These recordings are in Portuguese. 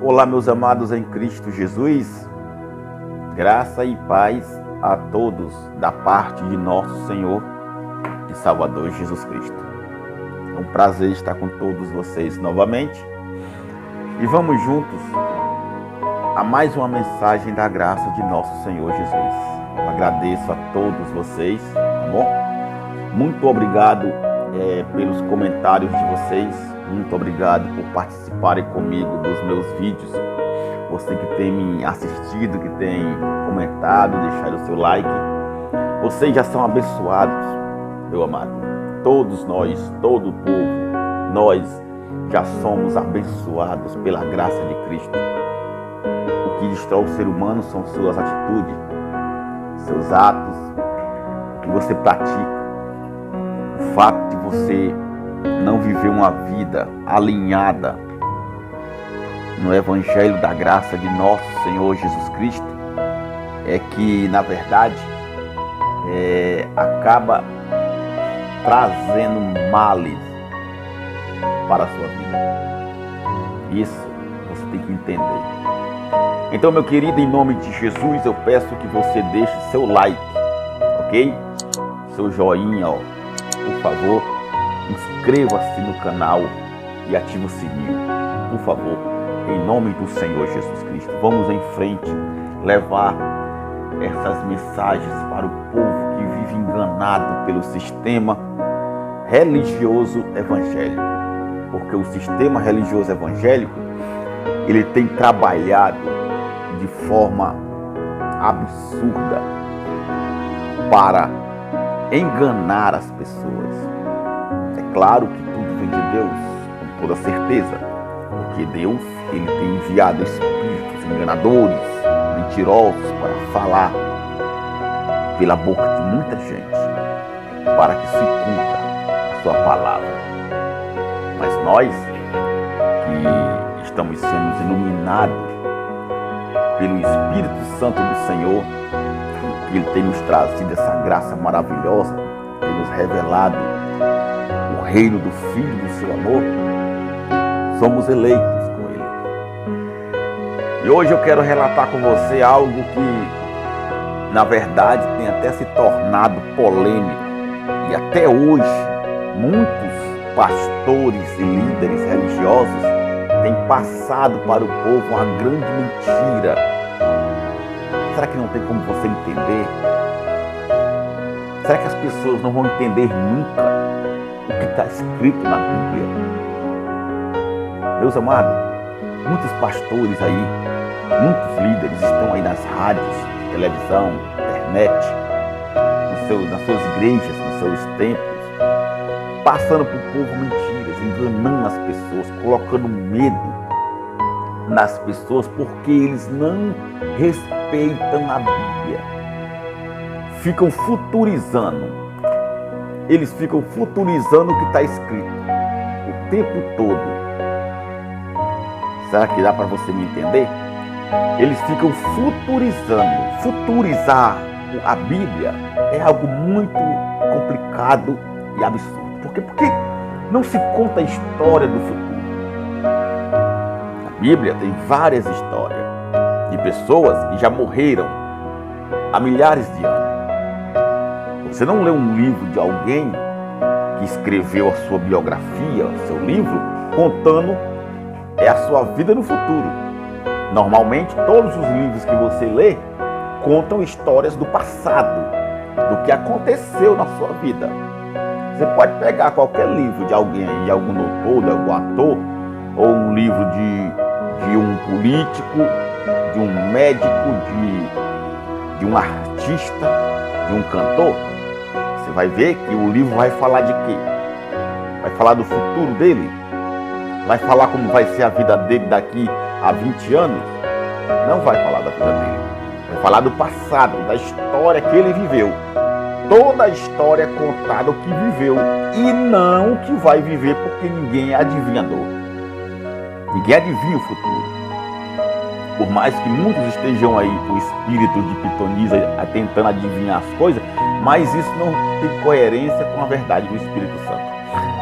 Olá, meus amados em Cristo Jesus, graça e paz a todos da parte de nosso Senhor e Salvador Jesus Cristo. É um prazer estar com todos vocês novamente e vamos juntos a mais uma mensagem da graça de nosso Senhor Jesus. Eu agradeço a todos vocês, tá bom? Muito obrigado pelos comentários de vocês. Muito obrigado por participarem comigo dos meus vídeos. Você que tem me assistido, que tem comentado, deixado o seu like. Vocês já são abençoados, meu amado. Todos nós, todo o povo, nós já somos abençoados pela graça de Cristo. O que destrói o ser humano são suas atitudes, seus atos, o que você pratica. O fato de você não viver uma vida alinhada no Evangelho da graça de nosso Senhor Jesus Cristo é que, na verdade, acaba trazendo males para a sua vida. Isso você tem que entender. Então, meu querido, em nome de Jesus, eu peço que você deixe seu like, ok? Seu joinha, ó, por favor. Inscreva-se no canal e ative o sininho, por favor, em nome do Senhor Jesus Cristo. Vamos em frente, levar essas mensagens para o povo que vive enganado pelo sistema religioso evangélico. Porque o sistema religioso evangélico, ele tem trabalhado de forma absurda para enganar as pessoas. Claro que tudo vem de Deus, com toda certeza, porque Deus, ele tem enviado espíritos enganadores, mentirosos para falar pela boca de muita gente, para que se cumpra a sua palavra. Mas nós, que estamos sendo iluminados pelo Espírito Santo do Senhor, que ele tem nos trazido essa graça maravilhosa, tem nos revelado o reino do Filho do seu amor, somos eleitos com ele. E hoje eu quero relatar com você algo que, na verdade, tem até se tornado polêmico. E até hoje, muitos pastores e líderes religiosos têm passado para o povo uma grande mentira. Será que não tem como você entender? Será que as pessoas não vão entender nunca o que está escrito na Bíblia? Meus amados, muitos pastores aí, muitos líderes estão aí nas rádios, televisão, internet, nas suas igrejas, nos seus templos, passando para o povo mentiras, enganando as pessoas, colocando medo nas pessoas, porque eles não respeitam a Bíblia. Ficam futurizando. Eles ficam futurizando o que está escrito o tempo todo. Será que dá para você me entender? Eles ficam futurizando. Futurizar a Bíblia é algo muito complicado e absurdo. Por quê? Porque não se conta a história do futuro. A Bíblia tem várias histórias de pessoas que já morreram há milhares de anos. Você não lê um livro de alguém que escreveu a sua biografia, o seu livro, contando a sua vida no futuro. Normalmente, todos os livros que você lê contam histórias do passado, do que aconteceu na sua vida. Você pode pegar qualquer livro de alguém, de algum autor, de algum ator, ou um livro de um político, de um médico, de um artista, de um cantor. Você vai ver que o livro vai falar de quê? Vai falar do futuro dele? Vai falar como vai ser a vida dele daqui a 20 anos? Não vai falar da vida dele. Vai falar do passado, da história que ele viveu. Toda a história é contada o que viveu e não o que vai viver, porque ninguém é adivinhador. Ninguém adivinha o futuro. Por mais que muitos estejam aí com o espírito de pitonisa tentando adivinhar as coisas, mas isso não tem coerência com a verdade do Espírito Santo.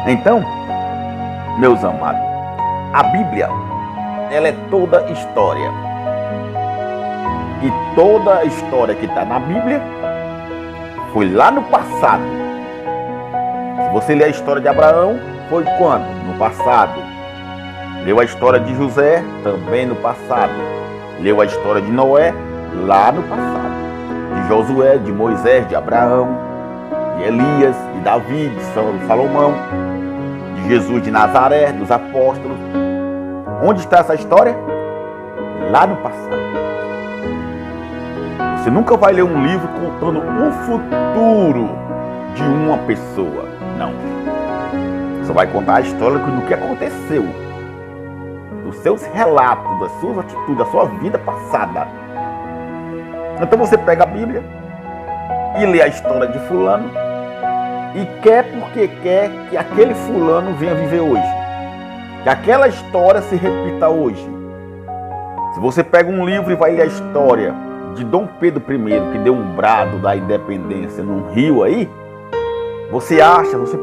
Então, meus amados, a Bíblia ela é toda história. E toda a história que está na Bíblia foi lá no passado. Se você ler a história de Abraão, foi quando? No passado. Leu a história de José, também no passado. Leu a história de Noé, lá no passado. De Josué, de Moisés, de Abraão, de Elias, de Davi, de Salomão, de Jesus de Nazaré, dos apóstolos. Onde está essa história? Lá no passado. Você nunca vai ler um livro contando o futuro de uma pessoa. Não. Você vai contar a história do que aconteceu. Dos seus relatos, das suas atitudes, da sua vida passada. Então você pega a Bíblia e lê a história de fulano e quer porque quer que aquele fulano venha viver hoje. Que aquela história se repita hoje. Se você pega um livro e vai ler a história de Dom Pedro I, que deu um brado da independência num rio aí, você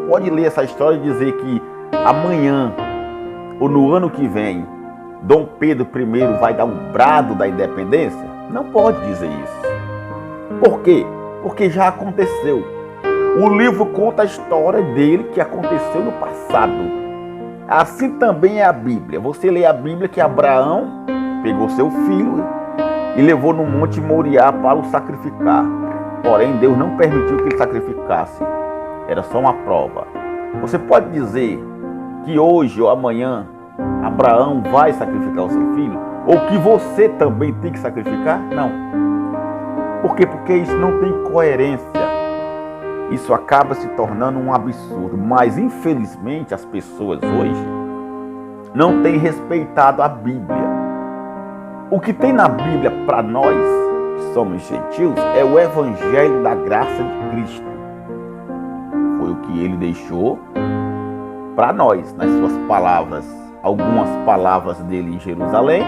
pode ler essa história e dizer que amanhã ou no ano que vem, Dom Pedro I vai dar um brado da independência? Não pode dizer isso. Por quê? Porque já aconteceu. O livro conta a história dele que aconteceu no passado. Assim também é a Bíblia. Você lê a Bíblia que Abraão pegou seu filho e levou no Monte Moriá para o sacrificar. Porém, Deus não permitiu que ele sacrificasse. Era só uma prova. Você pode dizer que hoje ou amanhã Abraão vai sacrificar o seu filho? Ou que você também tem que sacrificar? Não. Por quê? Porque isso não tem coerência. Isso acaba se tornando um absurdo. Mas, infelizmente, as pessoas hoje não têm respeitado a Bíblia. O que tem na Bíblia para nós, que somos gentios, é o Evangelho da graça de Cristo. Foi o que ele deixou para nós, nas suas palavras, algumas palavras dele em Jerusalém,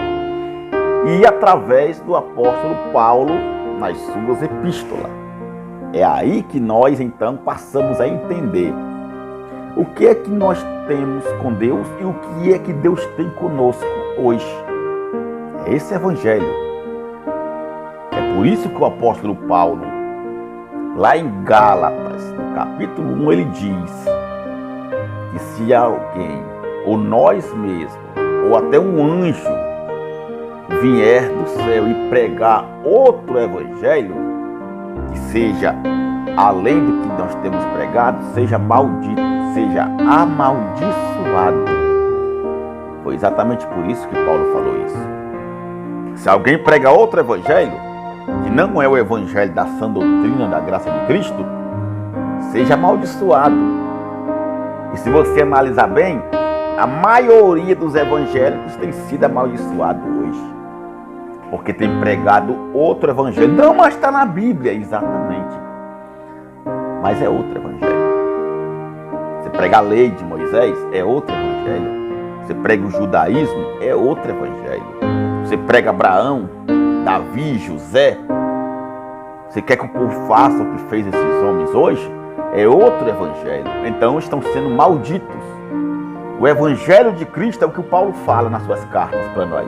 e através do apóstolo Paulo nas suas epístolas. É aí que nós então passamos a entender o que é que nós temos com Deus e o que é que Deus tem conosco hoje. É esse evangelho. É por isso que o apóstolo Paulo, lá em Gálatas, no capítulo 1, ele diz que se alguém, ou nós mesmos, ou até um anjo, vier do céu e pregar outro evangelho, que seja além do que nós temos pregado, seja maldito, seja amaldiçoado. Foi exatamente por isso que Paulo falou isso. Se alguém prega outro evangelho, que não é o evangelho da sã doutrina da graça de Cristo, seja amaldiçoado. E se você analisar bem, a maioria dos evangélicos tem sido amaldiçoado hoje. Porque tem pregado outro evangelho. Não, mas está na Bíblia, exatamente. Mas é outro evangelho. Você prega a lei de Moisés, é outro evangelho. Você prega o judaísmo, é outro evangelho. Você prega Abraão, Davi, José. Você quer que o povo faça o que fez esses homens hoje? É outro evangelho. Então estão sendo malditos. O evangelho de Cristo é o que o Paulo fala nas suas cartas para nós.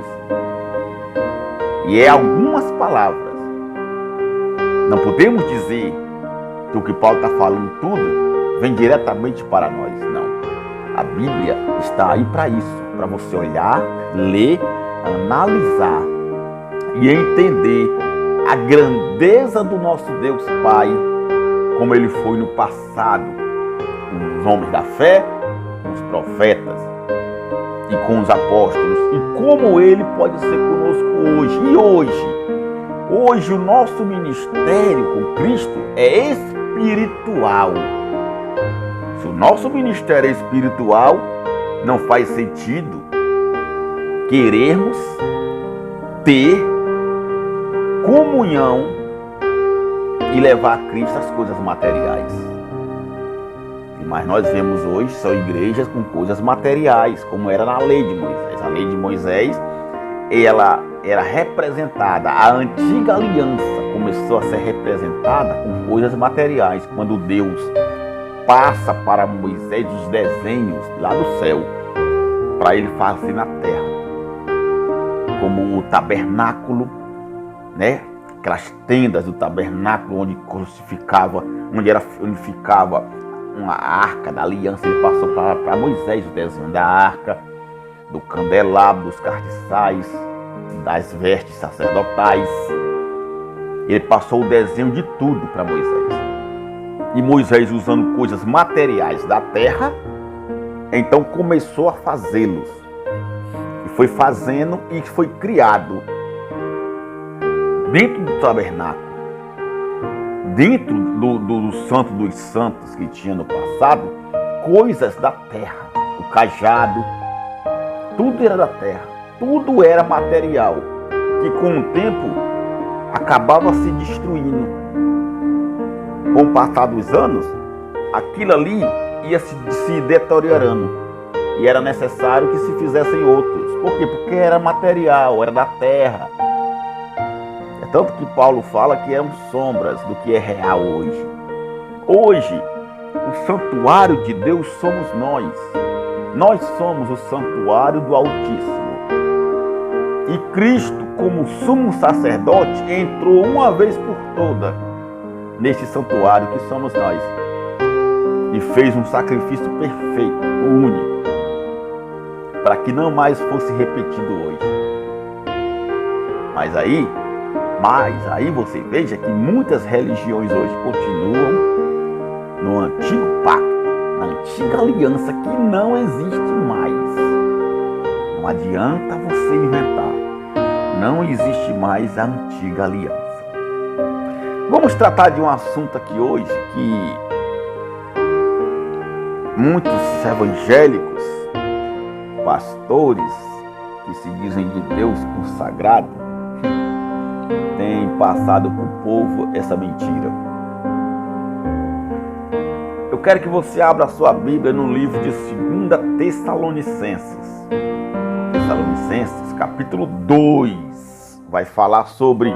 E é algumas palavras. Não podemos dizer que o que Paulo está falando tudo vem diretamente para nós. Não. A Bíblia está aí para isso. Para você olhar, ler, analisar e entender a grandeza do nosso Deus Pai, como Ele foi no passado, com os homens da fé, com os profetas e com os apóstolos, e como Ele pode ser conosco hoje. E hoje o nosso ministério com Cristo é espiritual. Se o nosso ministério é espiritual, não faz sentido querermos ter comunhão e levar a Cristo as coisas materiais. Mas nós vemos hoje são igrejas com coisas materiais, como era na lei de Moisés. A lei de Moisés, ela era representada, a antiga aliança começou a ser representada com coisas materiais. Quando Deus passa para Moisés os desenhos lá do céu, para ele fazer na terra. como o tabernáculo, né? Aquelas tendas do tabernáculo onde crucificava, onde ficava uma arca da aliança. Ele passou para Moisés o desenho da arca, do candelabro, dos cartiçais, das vestes sacerdotais. Ele passou o desenho de tudo para Moisés. E Moisés, usando coisas materiais da terra, então começou a fazê-los. E foi fazendo e foi criado dentro do tabernáculo, dentro do Santo dos Santos que tinha no passado, coisas da terra. O cajado, tudo era da terra, tudo era material, que com o tempo acabava se destruindo. Com o passar dos anos, aquilo ali ia se deteriorando e era necessário que se fizessem outros. Por quê? Porque era material, era da terra. É tanto que Paulo fala que eram sombras do que é real hoje. Hoje, o santuário de Deus somos nós. Nós somos o santuário do Altíssimo. E Cristo, como sumo sacerdote, entrou uma vez por toda neste santuário que somos nós. E fez um sacrifício perfeito, único, para que não mais fosse repetido hoje. Mas aí você veja que muitas religiões hoje continuam no antigo pacto, na antiga aliança que não existe mais. Não adianta você inventar. Não existe mais a antiga aliança. Vamos tratar de um assunto aqui hoje que muitos evangélicos, pastores que se dizem de Deus consagrado, têm passado para o povo essa mentira. Eu quero que você abra a sua Bíblia no livro de 2 Tessalonicenses. Tessalonicenses, capítulo 2, vai falar sobre...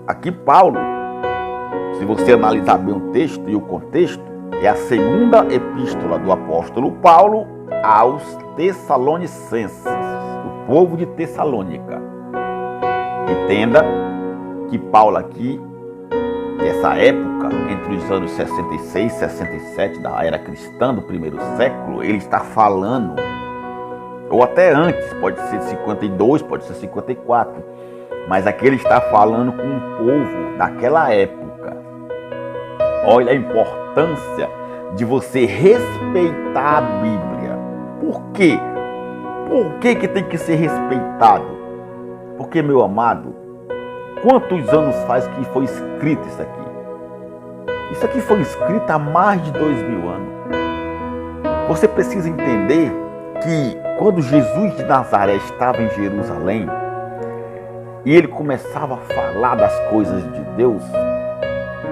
Aqui Paulo, se você analisar bem o texto e o contexto, é a segunda epístola do apóstolo Paulo aos Tessalonicenses, o povo de Tessalônica. Entenda que Paulo aqui, nessa época, entre os anos 66 e 67 da era cristã do primeiro século, ele está falando, ou até antes, pode ser 52, pode ser 54, mas aqui ele está falando com o povo daquela época. Olha a importância de você respeitar a Bíblia. Por quê? Por que tem que ser respeitado? Porque, meu amado, quantos anos faz que foi escrito isso aqui? Isso aqui foi escrito há mais de 2000 anos. Você precisa entender que quando Jesus de Nazaré estava em Jerusalém, e ele começava a falar das coisas de Deus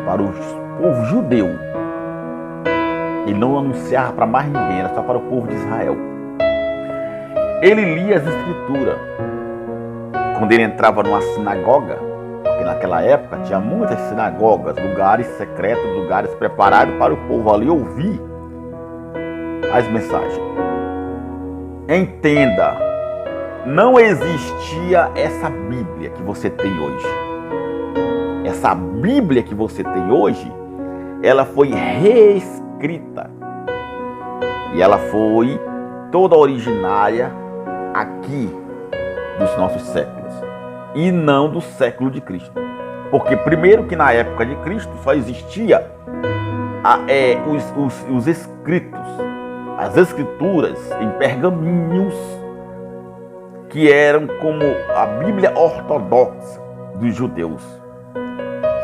para o povo judeu. Ele não anunciava para mais ninguém, era só para o povo de Israel. Ele lia as escrituras. Quando ele entrava numa sinagoga, porque naquela época tinha muitas sinagogas, lugares secretos, lugares preparados para o povo ali ouvir as mensagens. Entenda, não existia essa Bíblia que você tem hoje. Essa Bíblia que você tem hoje, ela foi reescrita. E ela foi toda originária aqui dos nossos séculos. E não do século de Cristo. Porque primeiro que na época de Cristo só existia os escritos, as escrituras em pergaminhos, que eram como a Bíblia ortodoxa dos judeus.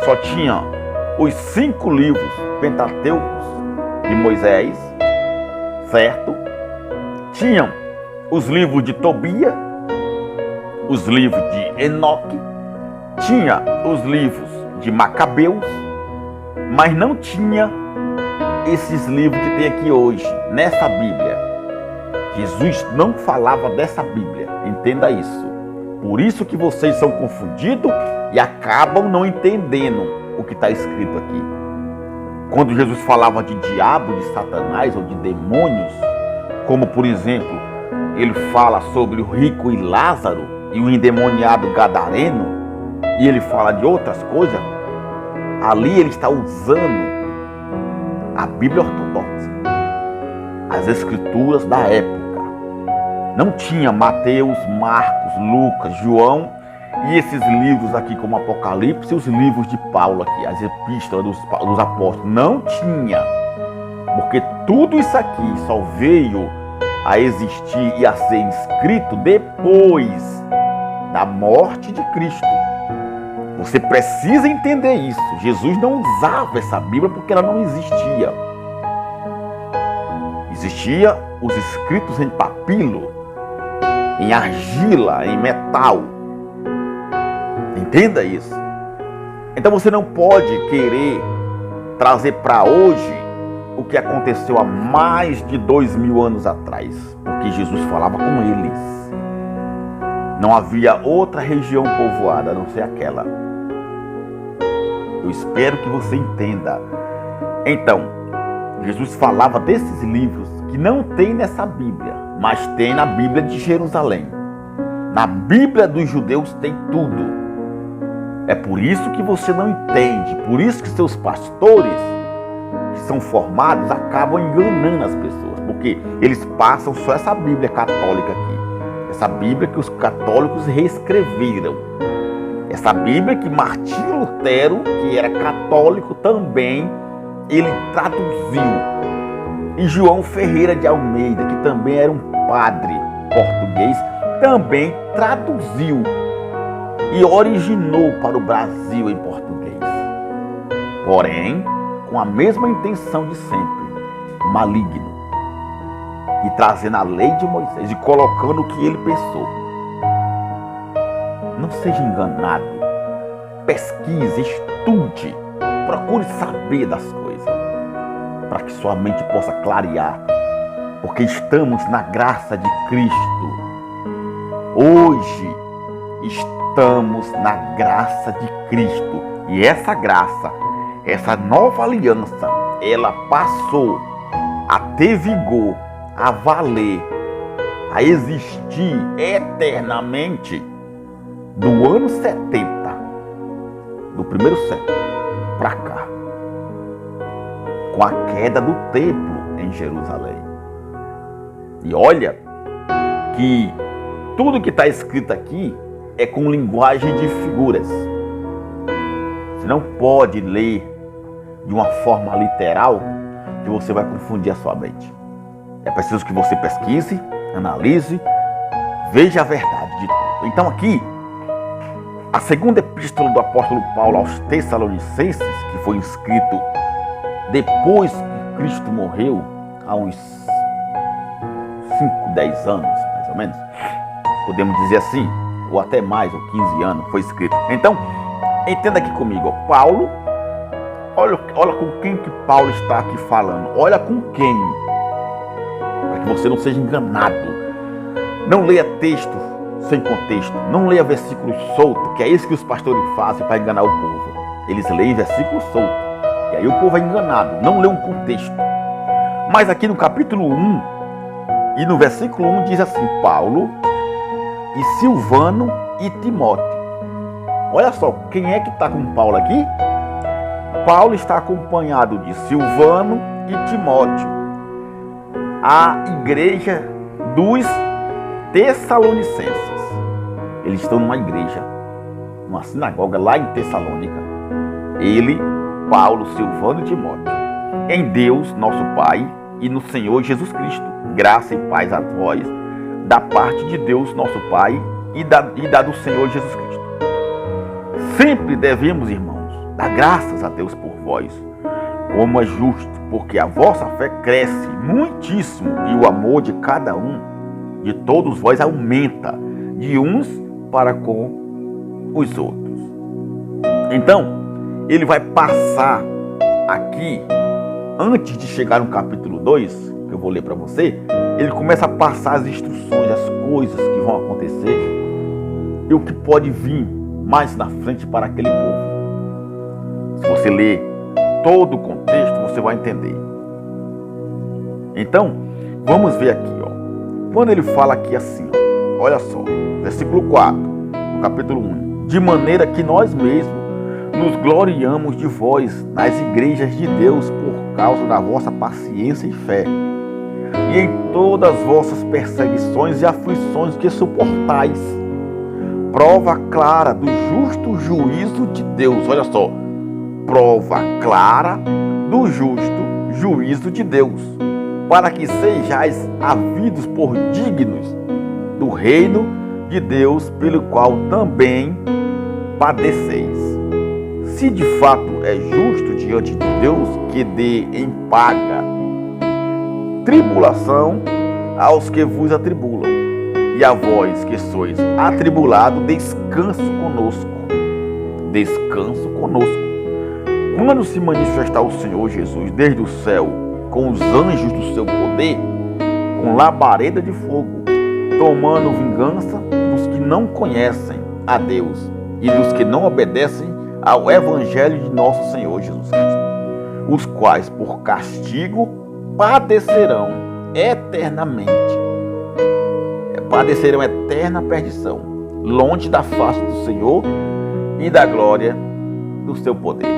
Só tinha os 5 livros pentateucos de Moisés, certo? Tinham os livros de Tobias, os livros de Enoque, tinha os livros de Macabeus, mas não tinha esses livros que tem aqui hoje, nessa Bíblia. Jesus não falava dessa Bíblia, entenda isso. Por isso que vocês são confundidos e acabam não entendendo o que está escrito aqui. Quando Jesus falava de diabo, de Satanás ou de demônios, como por exemplo ele fala sobre o rico e Lázaro e o endemoniado gadareno, e ele fala de outras coisas, ali ele está usando a Bíblia ortodoxa, as escrituras da época. Não tinha Mateus, Marcos, Lucas, João e esses livros aqui como Apocalipse e os livros de Paulo aqui, as epístolas dos apóstolos. Não tinha, porque tudo isso aqui só veio a existir e a ser escrito depois da morte de Cristo. Você precisa entender isso. Jesus não usava essa Bíblia porque ela não existia. Existia os escritos em papiro, em argila, em metal. Entenda isso. Então você não pode querer trazer para hoje o que aconteceu há mais de 2000 anos atrás, porque Jesus falava com eles. Não havia outra região povoada a não ser aquela. Eu espero que você entenda. Então, Jesus falava desses livros que não tem nessa Bíblia, mas tem na Bíblia de Jerusalém. Na Bíblia dos judeus tem tudo. É por isso que você não entende, por isso que seus pastores que são formados acabam enganando as pessoas, porque eles passam só essa Bíblia católica aqui, essa Bíblia que os católicos reescreveram, essa Bíblia que Martinho Lutero, que era católico também, ele traduziu, e João Ferreira de Almeida, que também era um padre português, também traduziu e originou para o Brasil em português. Porém, com a mesma intenção de sempre, maligno, e trazendo a lei de Moisés e colocando o que ele pensou. Não seja enganado. Pesquise, estude, procure saber das coisas, para que sua mente possa clarear, porque estamos na graça de Cristo. Hoje estamos na graça de Cristo, e essa graça, essa nova aliança, ela passou a ter vigor, a valer, a existir eternamente do ano 70, do primeiro século para cá, com a queda do templo em Jerusalém. E olha que tudo que está escrito aqui é com linguagem de figuras. Você não pode ler de uma forma literal que você vai confundir a sua mente. É preciso que você pesquise, analise, veja a verdade de tudo. Então aqui, a segunda epístola do apóstolo Paulo aos Tessalonicenses, que foi escrito depois que Cristo morreu, há uns 5, 10 anos, mais ou menos, podemos dizer assim, ou até mais, ou 15 anos, foi escrito. Então, entenda aqui comigo, Paulo, olha com quem que Paulo está aqui falando, olha com quem, para que você não seja enganado. Não leia texto sem contexto, não leia versículos soltos, que é isso que os pastores fazem para enganar o povo. Eles leem versículos soltos, e aí o povo é enganado, não lê um contexto. Mas aqui no capítulo 1, e no versículo 1 diz assim, Paulo e Silvano e Timóteo. Olha só, quem é que está com Paulo aqui? Paulo está acompanhado de Silvano e Timóteo, a igreja dos Tessalonicenses. Eles estão numa igreja, numa sinagoga lá em Tessalônica. Ele, Paulo, Silvano e Timóteo. Em Deus, nosso Pai, e no Senhor Jesus Cristo, graça e paz a vós, da parte de Deus, nosso Pai, e da do Senhor Jesus Cristo. Sempre devemos, irmãos, dar graças a Deus por vós, como é justo, porque a vossa fé cresce muitíssimo, e o amor de cada um, de todos vós, aumenta, de uns para com os outros. Então, ele vai passar aqui, antes de chegar no capítulo 2, que eu vou ler para você, ele começa a passar as instruções, as coisas que vão acontecer e o que pode vir mais na frente para aquele povo. Se você ler todo o contexto, você vai entender. Então, vamos ver aqui, Quando ele fala aqui assim, olha só, versículo 4, no capítulo 1. De maneira que nós mesmos nos gloriamos de vós nas igrejas de Deus por causa da vossa paciência e fé, e em todas as vossas perseguições e aflições que suportais, prova clara do justo juízo de Deus. Olha só, prova clara do justo juízo de Deus, para que sejais havidos por dignos do reino de Deus, pelo qual também padeceis. Se de fato é justo diante de Deus que dê em paga tribulação aos que vos atribulam, e a vós que sois atribulados, descanso conosco. Descanso conosco. Quando se manifestar o Senhor Jesus desde o céu, com os anjos do seu poder, com labareda de fogo, tomando vingança dos que não conhecem a Deus e dos que não obedecem ao Evangelho de nosso Senhor Jesus Cristo, os quais por castigo padecerão eternamente. Padecerão eterna perdição, longe da face do Senhor e da glória do seu poder.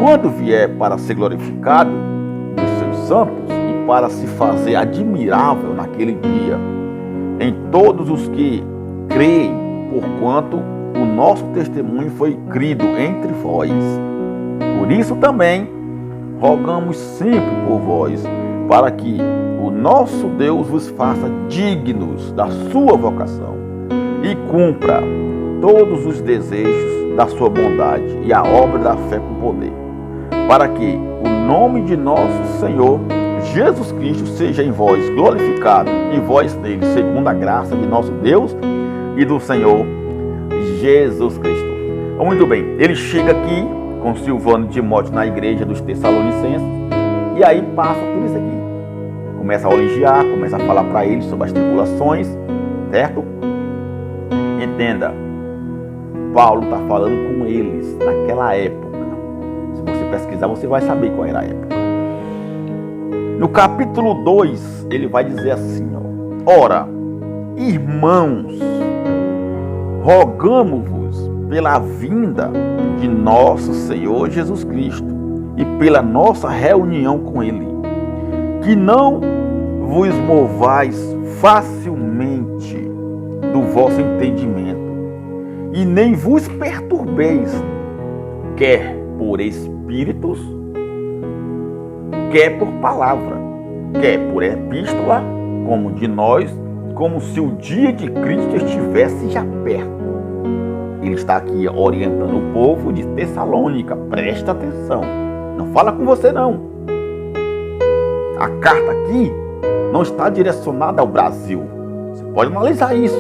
Quando vier para ser glorificado dos seus santos e para se fazer admirável naquele dia em todos os que creem, porquanto o nosso testemunho foi crido entre vós. Por isso também rogamos sempre por vós, para que o nosso Deus vos faça dignos da sua vocação e cumpra todos os desejos da sua bondade e a obra da fé com poder, para que o nome de nosso Senhor Jesus Cristo seja em vós glorificado e vós nele, segundo a graça de nosso Deus e do Senhor Jesus Cristo. Muito bem, ele chega aqui com Silvano e Timóteo na igreja dos Tessalonicenses e aí passa tudo isso aqui. Começa a elogiar, começa a falar para eles sobre as tribulações, certo? Entenda, Paulo está falando com eles naquela época. Se você pesquisar, você vai saber qual era a época. No capítulo 2, ele vai dizer assim, ó: ora, irmãos, rogamo-vos pela vinda de nosso Senhor Jesus Cristo e pela nossa reunião com Ele, que não vos movais facilmente do vosso entendimento e nem vos perturbeis, quer por espíritos, quer por palavra, quer por epístola, como de nós, como se o dia de Cristo estivesse já perto. Ele está aqui orientando o povo de Tessalônica. Presta atenção. Não fala com você, não. A carta aqui não está direcionada ao Brasil. Você pode analisar isso.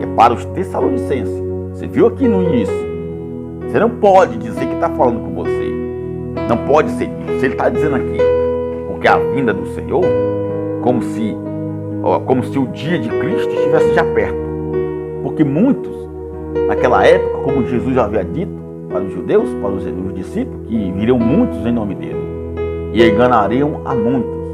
É para os Tessalonicenses. Você viu aqui no início. Você não pode dizer que está falando com você. Não pode ser isso. Se ele está dizendo aqui, porque a vinda do Senhor, como se o dia de Cristo estivesse já perto. Porque muitos, naquela época, como Jesus já havia dito para os judeus, para os discípulos, que viriam muitos em nome dele e enganariam a muitos.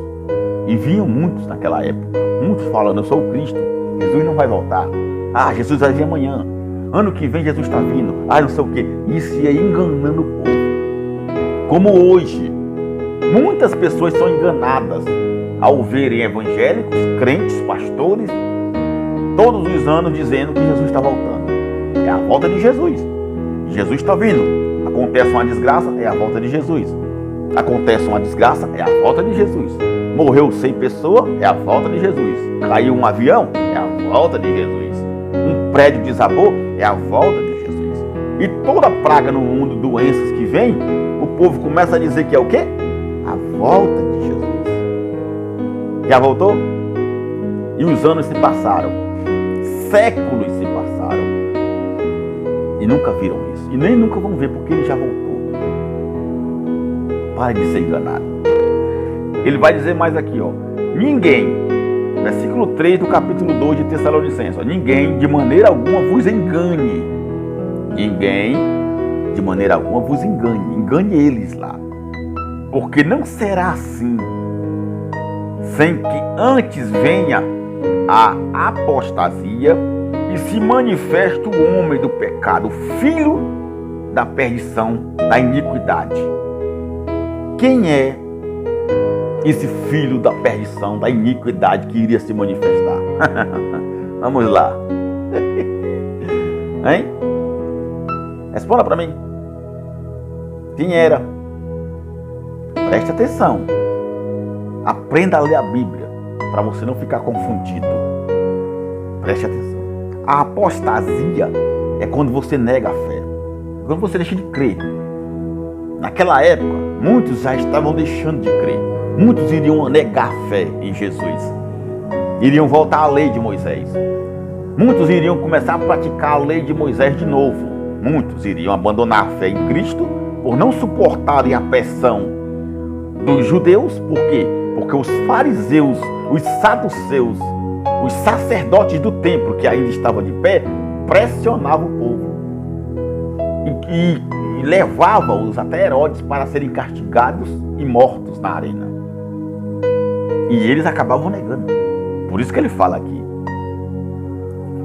E vinham muitos naquela época, muitos falando: eu sou o Cristo, Jesus não vai voltar. Ah, Jesus vai vir amanhã. Ano que vem Jesus está vindo. Ah, não sei o que. Isso ia enganando o povo. Como hoje, muitas pessoas são enganadas ao verem evangélicos, crentes, pastores, todos os anos dizendo que Jesus está voltando. É a volta de Jesus. Jesus está vindo. Acontece uma desgraça, é a volta de Jesus. Acontece uma desgraça, é a volta de Jesus. Morreu 100 pessoas, é a volta de Jesus. Caiu um avião, é a volta de Jesus. Um prédio desabou, é a volta de Jesus. E toda praga no mundo, doenças que vem, o povo começa a dizer que é o quê? A volta de Jesus. Já voltou? E os anos se passaram. Séculos se passaram. E nunca viram isso. E nem nunca vão ver, porque ele já voltou. Pare de ser enganado. Ele vai dizer mais aqui, ó: ninguém, versículo 3 do capítulo 2 de Tessalonicenses, ó: ninguém de maneira alguma vos engane. Ninguém de maneira alguma vos engane. Engane eles lá. Porque não será assim. sem que antes venha a apostasia e se manifeste o homem do pecado, filho da perdição, da iniquidade. Quem é esse filho da perdição, da iniquidade que iria se manifestar? Vamos lá. Hein? Responda para mim. Quem era? Preste atenção. Aprenda a ler a Bíblia para você não ficar confundido. Preste atenção. A apostasia é quando você nega a fé, quando você deixa de crer. Naquela época, muitos já estavam deixando de crer. Muitos iriam negar a fé em Jesus. Iriam voltar à lei de Moisés. Muitos iriam começar a praticar a lei de Moisés de novo. Muitos iriam abandonar a fé em Cristo por não suportarem a pressão dos judeus. Por quê? Porque os fariseus, os saduceus, os sacerdotes do templo que ainda estavam de pé, pressionavam o povo e levavam-os até Herodes para serem castigados e mortos na arena. E eles acabavam negando. Por isso que ele fala aqui: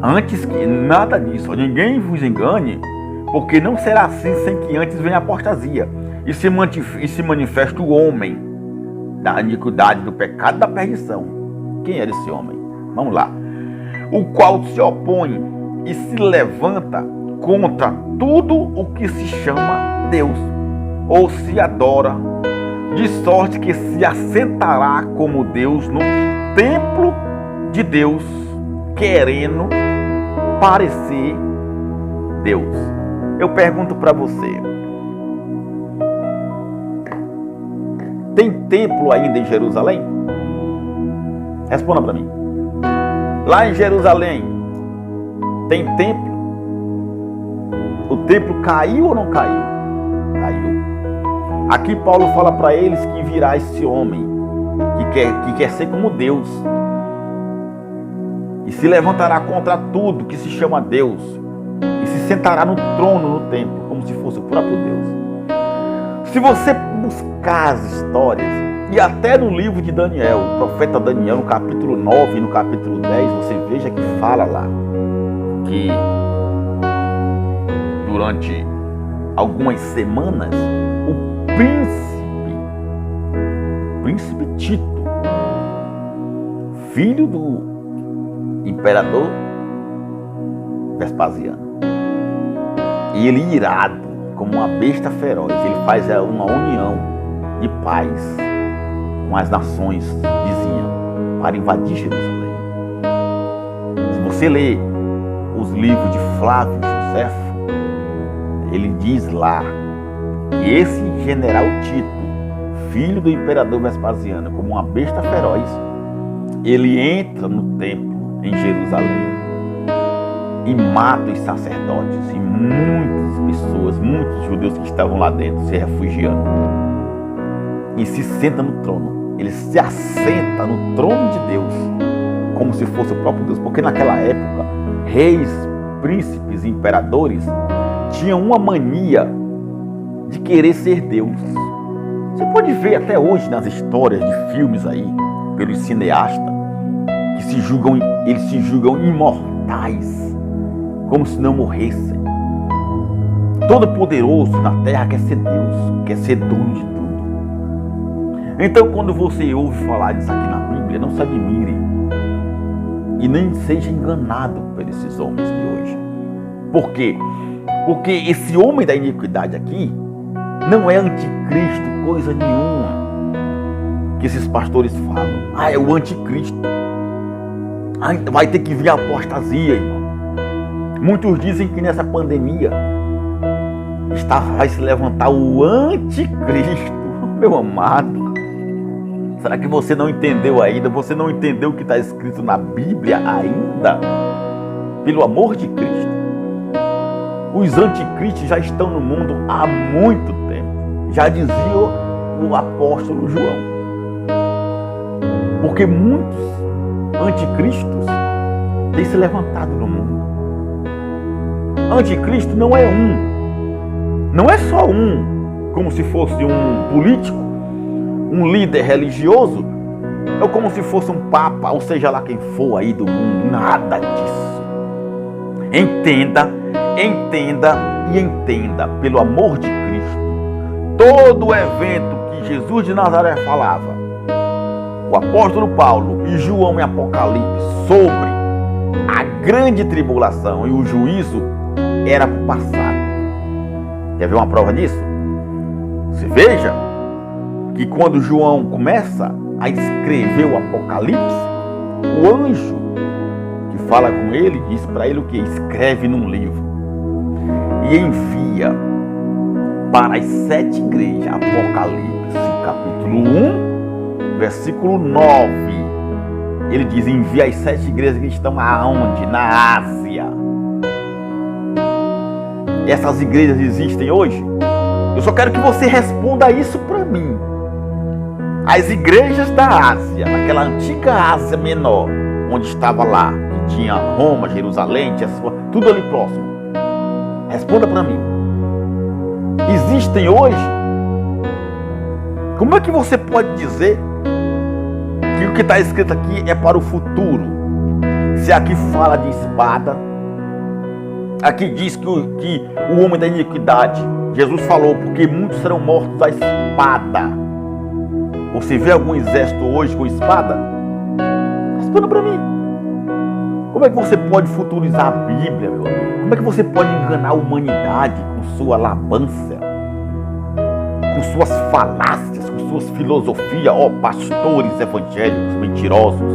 antes que nada disso, ninguém vos engane, porque não será assim sem que antes venha a apostasia e se manifeste o homem da iniquidade, do pecado, da perdição. Quem era esse homem? Vamos lá. O qual se opõe e se levanta contra tudo o que se chama Deus, ou se adora, de sorte que se assentará como Deus no templo de Deus, querendo parecer Deus. Eu pergunto para você: tem templo ainda em Jerusalém? Responda para mim. Lá em Jerusalém tem templo? O templo caiu ou não caiu? Caiu. Aqui Paulo fala para eles que virá esse homem que quer ser como Deus e se levantará contra tudo que se chama Deus e se sentará no trono no templo como se fosse o próprio Deus. Se você buscar as histórias, e até no livro de Daniel, o profeta Daniel, no capítulo 9 e no capítulo 10, você veja que fala lá que durante algumas semanas o príncipe Tito, filho do imperador Vespasiano, e ele irado como uma besta feroz, ele faz uma união de paz com as nações vizinhas para invadir Jerusalém. Se você ler os livros de Flávio Joséfo, ele diz lá que esse general Tito, filho do imperador Vespasiano, como uma besta feroz, ele entra no templo em Jerusalém e mata os sacerdotes e muitas pessoas, muitos judeus que estavam lá dentro se refugiando, e se senta no trono. Ele se assenta no trono de Deus como se fosse o próprio Deus, porque naquela época reis, príncipes e imperadores tinham uma mania de querer ser Deus. Você pode ver até hoje nas histórias de filmes aí, pelos cineastas, que eles se julgam imortais, como se não morressem. Todo poderoso na terra quer ser Deus, quer ser dono de tudo. Então, quando você ouve falar disso aqui na Bíblia, não se admire e nem seja enganado por esses homens de hoje. Por quê? Porque esse homem da iniquidade aqui não é anticristo, coisa nenhuma que esses pastores falam. É o anticristo. Vai ter que vir a apostasia, irmão. Muitos dizem que nessa pandemia vai se levantar o anticristo. Meu amado, será que você não entendeu ainda? Você não entendeu o que está escrito na Bíblia ainda? Pelo amor de Cristo. Os anticristos já estão no mundo há muito tempo. Já dizia o apóstolo João. Porque muitos anticristos têm se levantado no mundo. Anticristo não é um. Não é só um, como se fosse um político, um líder religioso ou como se fosse um papa, ou seja lá quem for aí do mundo. Nada disso. Entenda e entenda, pelo amor de Cristo, todo o evento que Jesus de Nazaré falava, o apóstolo Paulo e João em Apocalipse sobre a grande tribulação e o juízo era para o passado. Quer ver uma prova disso? Você veja que quando João começa a escrever o Apocalipse, o anjo que fala com ele diz para ele o que? Escreve num livro e envia para as 7 igrejas. Apocalipse capítulo 1, versículo 9. Ele diz: envia as 7 igrejas que estão aonde? Na Ásia. Essas igrejas existem hoje? Eu só quero que você responda isso para mim. As igrejas da Ásia, naquela antiga Ásia Menor, onde estava lá, que tinha Roma, Jerusalém, tudo ali próximo. Responda para mim. Existem hoje? Como é que você pode dizer que o que está escrito aqui é para o futuro? Se aqui fala de espada, aqui diz que o homem da iniquidade, Jesus falou, porque muitos serão mortos à espada. Você vê algum exército hoje com espada? Responda para mim. Como é que você pode futurizar a Bíblia, meu amigo? Como é que você pode enganar a humanidade com sua lambança, com suas falácias, com suas filosofias? Ó, pastores evangélicos mentirosos.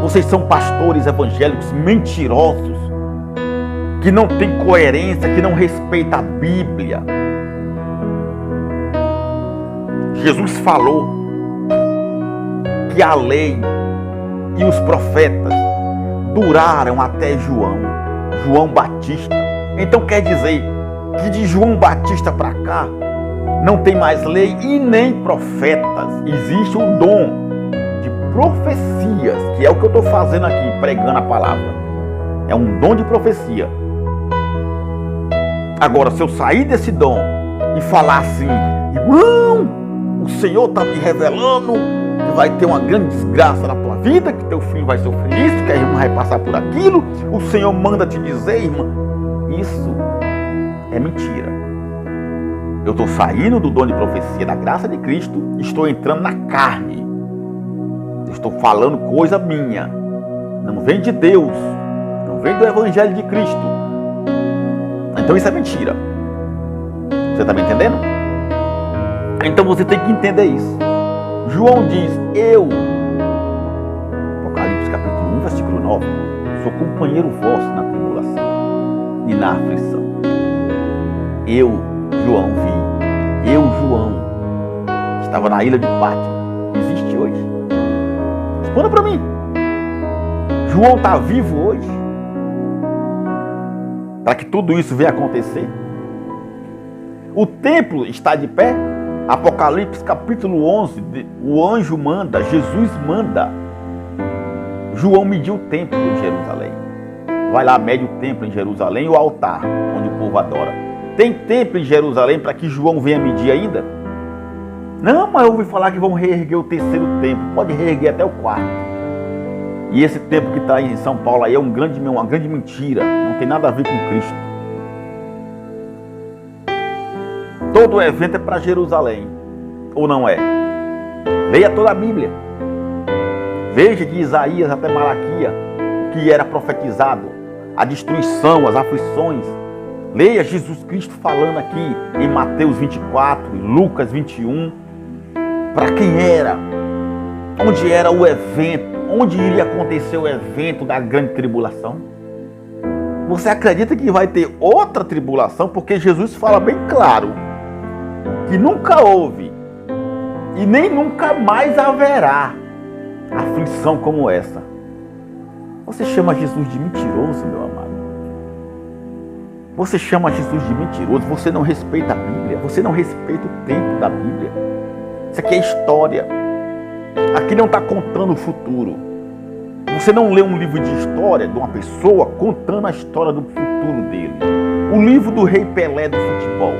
Vocês são pastores evangélicos mentirosos, que não tem coerência, que não respeita a Bíblia. Jesus falou que a lei e os profetas duraram até João Batista. Então quer dizer que de João Batista para cá não tem mais lei e nem profetas. Existe o dom de profecias, que é o que eu estou fazendo aqui, pregando a palavra. É um dom de profecia. Agora, se eu sair desse dom e falar assim: irmão, o Senhor está me revelando que vai ter uma grande desgraça na tua vida, que teu filho vai sofrer isso, que a irmã vai passar por aquilo, o Senhor manda te dizer, irmã. Isso é mentira. Eu estou saindo do dom de profecia da graça de Cristo, estou entrando na carne. Eu estou falando coisa minha. Não vem de Deus, não vem do Evangelho de Cristo. Então isso é mentira. Você está me entendendo? Então você tem que entender isso. João diz: eu, Apocalipse capítulo 1, versículo 9, sou companheiro vosso na tribulação e na aflição. Eu, João, vi. Eu, João, estava na ilha de Patmos. Existe hoje? Responda para mim. João está vivo hoje? Para que tudo isso venha acontecer? O templo está de pé? Apocalipse capítulo 11, o anjo manda, Jesus manda. João mediu o templo de Jerusalém. Vai lá, mede o templo em Jerusalém e o altar, onde o povo adora. Tem templo em Jerusalém para que João venha medir ainda? Não, mas eu ouvi falar que vão reerguer o 3º templo. Pode reerguer até o 4º. E esse templo que está em São Paulo aí é uma grande mentira. Não tem nada a ver com Cristo. Todo o evento é para Jerusalém, ou não é? Leia toda a Bíblia. Veja de Isaías até Malaquias o que era profetizado, a destruição, as aflições. Leia Jesus Cristo falando aqui em Mateus 24, em Lucas 21, para quem era, onde era o evento, onde iria acontecer o evento da grande tribulação. Você acredita que vai ter outra tribulação? Porque Jesus fala bem claro que nunca houve e nem nunca mais haverá aflição como essa. Você chama Jesus de mentiroso, meu amado. Você chama Jesus de mentiroso. Você não respeita a Bíblia. Você não respeita o tempo da Bíblia. Isso aqui é história. Aqui não está contando o futuro. Você não lê um livro de história de uma pessoa contando a história do futuro dele. O livro do Rei Pelé do futebol.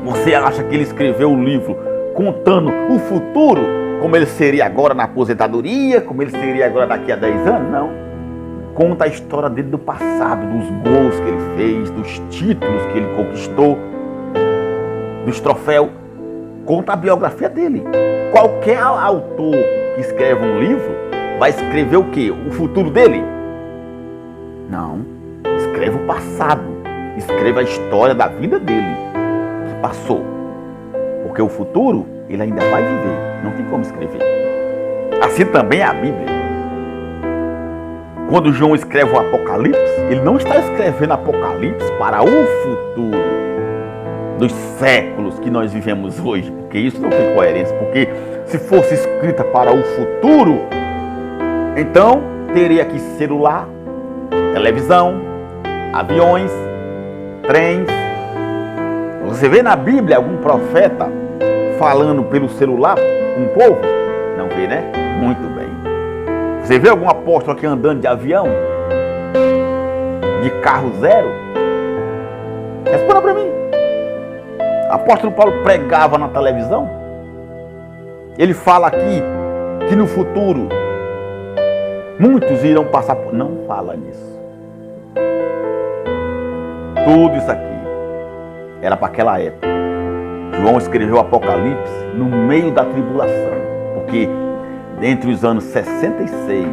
Você acha que ele escreveu o livro contando o futuro como ele seria agora na aposentadoria, como ele seria agora daqui a 10 anos, não. Conta a história dele do passado, dos gols que ele fez, dos títulos que ele conquistou, dos troféus. Conta a biografia dele. Qualquer autor que escreve um livro vai escrever o quê? O futuro dele? Não. Escreve o passado. Escreve a história da vida dele, que passou. Porque o futuro, ele ainda vai viver. Não tem como escrever. Assim também é a Bíblia. Quando João escreve o Apocalipse, ele não está escrevendo Apocalipse para o futuro dos séculos que nós vivemos hoje, porque isso não tem coerência, porque se fosse escrita para o futuro, então teria que celular, televisão, aviões, trens. Você vê na Bíblia algum profeta falando pelo celular com o povo? Não vê, né? Muito bem. Você vê algum apóstolo aqui andando de avião? De carro zero? Responda para mim. O apóstolo Paulo pregava na televisão? Ele fala aqui que no futuro muitos irão passar por... Não fala nisso. Tudo isso aqui era para aquela época. João escreveu o Apocalipse no meio da tribulação, porque entre os anos 66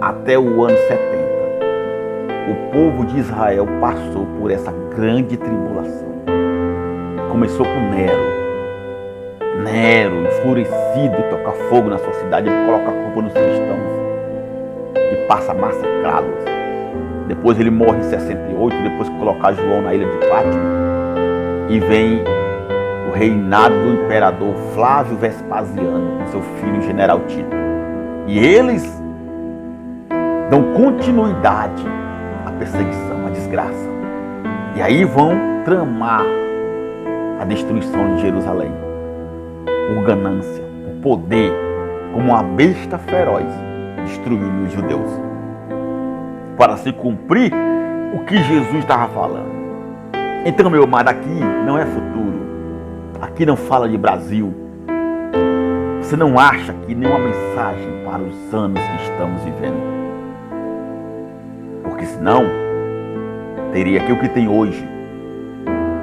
até o ano 70, o povo de Israel passou por essa grande tribulação. Começou com Nero. Nero, enfurecido, toca fogo na sua cidade, ele coloca a culpa nos cristãos e passa a massacrá-los. Depois ele morre em 68, depois que colocar João na ilha de Pátimo, e vem o reinado do imperador Flávio Vespasiano, com seu filho general Tito. E eles dão continuidade à perseguição, à desgraça. E aí vão tramar a destruição de Jerusalém. Por ganância, por poder, como uma besta feroz, destruindo os judeus. Para se cumprir o que Jesus estava falando. Então, meu amado, aqui não é futuro. Aqui não fala de Brasil. Você não acha aqui nenhuma mensagem para os anos que estamos vivendo. Porque senão, teria aqui o que tem hoje.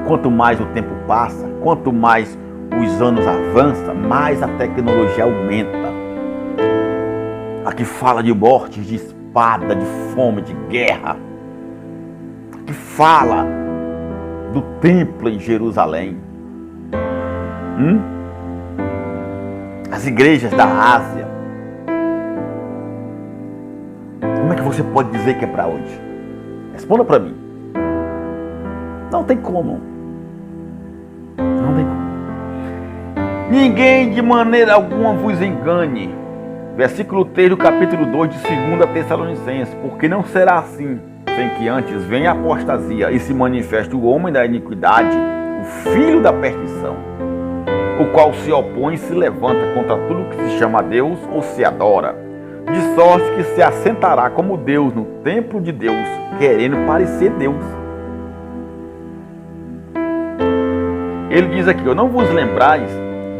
Quanto mais o tempo passa, quanto mais os anos avançam, mais a tecnologia aumenta. Aqui fala de mortes, de espada, de fome, de guerra. Aqui fala do templo em Jerusalém. As igrejas da Ásia. Como é que você pode dizer que é para hoje? Responda para mim. Não tem como. Não tem como. Ninguém de maneira alguma vos engane. Versículo 3 do capítulo 2 de 2 Tessalonicenses. Porque não será assim, sem que antes venha a apostasia e se manifeste o homem da iniquidade, o filho da perdição, o qual se opõe e se levanta contra tudo que se chama Deus ou se adora, de sorte que se assentará como Deus no templo de Deus, querendo parecer Deus. Ele diz aqui: eu não vos lembrais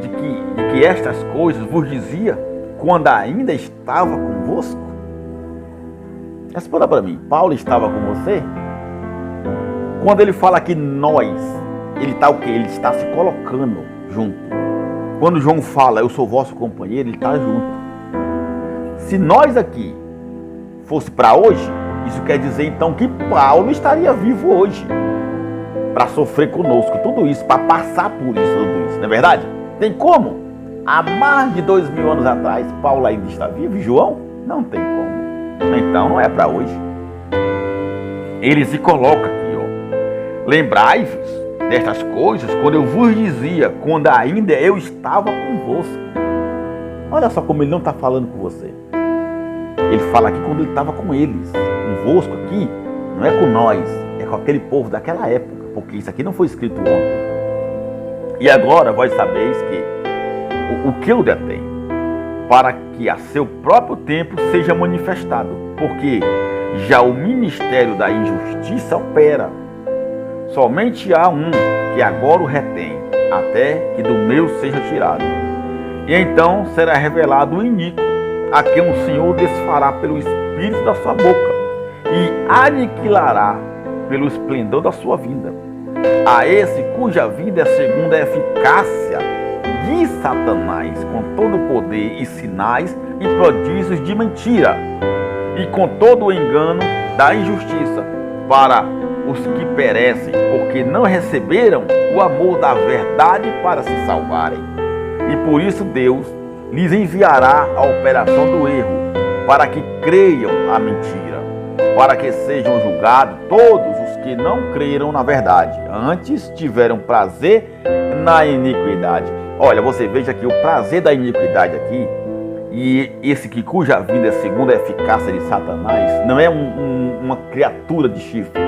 de que estas coisas vos dizia quando ainda estava convosco? Responda para mim, Paulo estava com você? Quando ele fala aqui nós, ele está o quê? Ele está se colocando junto. Quando João fala, eu sou vosso companheiro, ele está junto. Se nós aqui fosse para hoje, isso quer dizer então que Paulo estaria vivo hoje para sofrer conosco tudo isso, para passar por isso, tudo isso, não é verdade? Tem como? Há mais de 2000 anos atrás, Paulo ainda está vivo e João? Não tem como. Então não é para hoje. Ele se coloca aqui, ó. Lembrai-vos destas coisas quando eu vos dizia, quando ainda eu estava convosco. Olha só como ele não está falando com você. Ele fala aqui quando ele estava com eles. Convosco aqui não é com nós, é com aquele povo daquela época, porque isso aqui não foi escrito ontem. E agora vós sabeis que o que eu detenho, para que a seu próprio tempo seja manifestado, porque já o ministério da injustiça opera. Somente há um que agora o retém, até que do meu seja tirado. E então será revelado o iníquo, a quem o Senhor desfará pelo espírito da sua boca e aniquilará pelo esplendor da sua vinda. A esse cuja vinda é segundo a eficácia de Satanás, com todo o poder e sinais e prodígios de mentira, e com todo o engano da injustiça, para os que perecem, porque não receberam o amor da verdade para se salvarem. E por isso Deus lhes enviará a operação do erro, para que creiam a mentira, para que sejam julgados todos os que não creram na verdade, antes tiveram prazer na iniquidade. Olha, você veja que o prazer da iniquidade aqui, e esse que cuja vinda é segundo a eficácia de Satanás, não é uma criatura de chifre,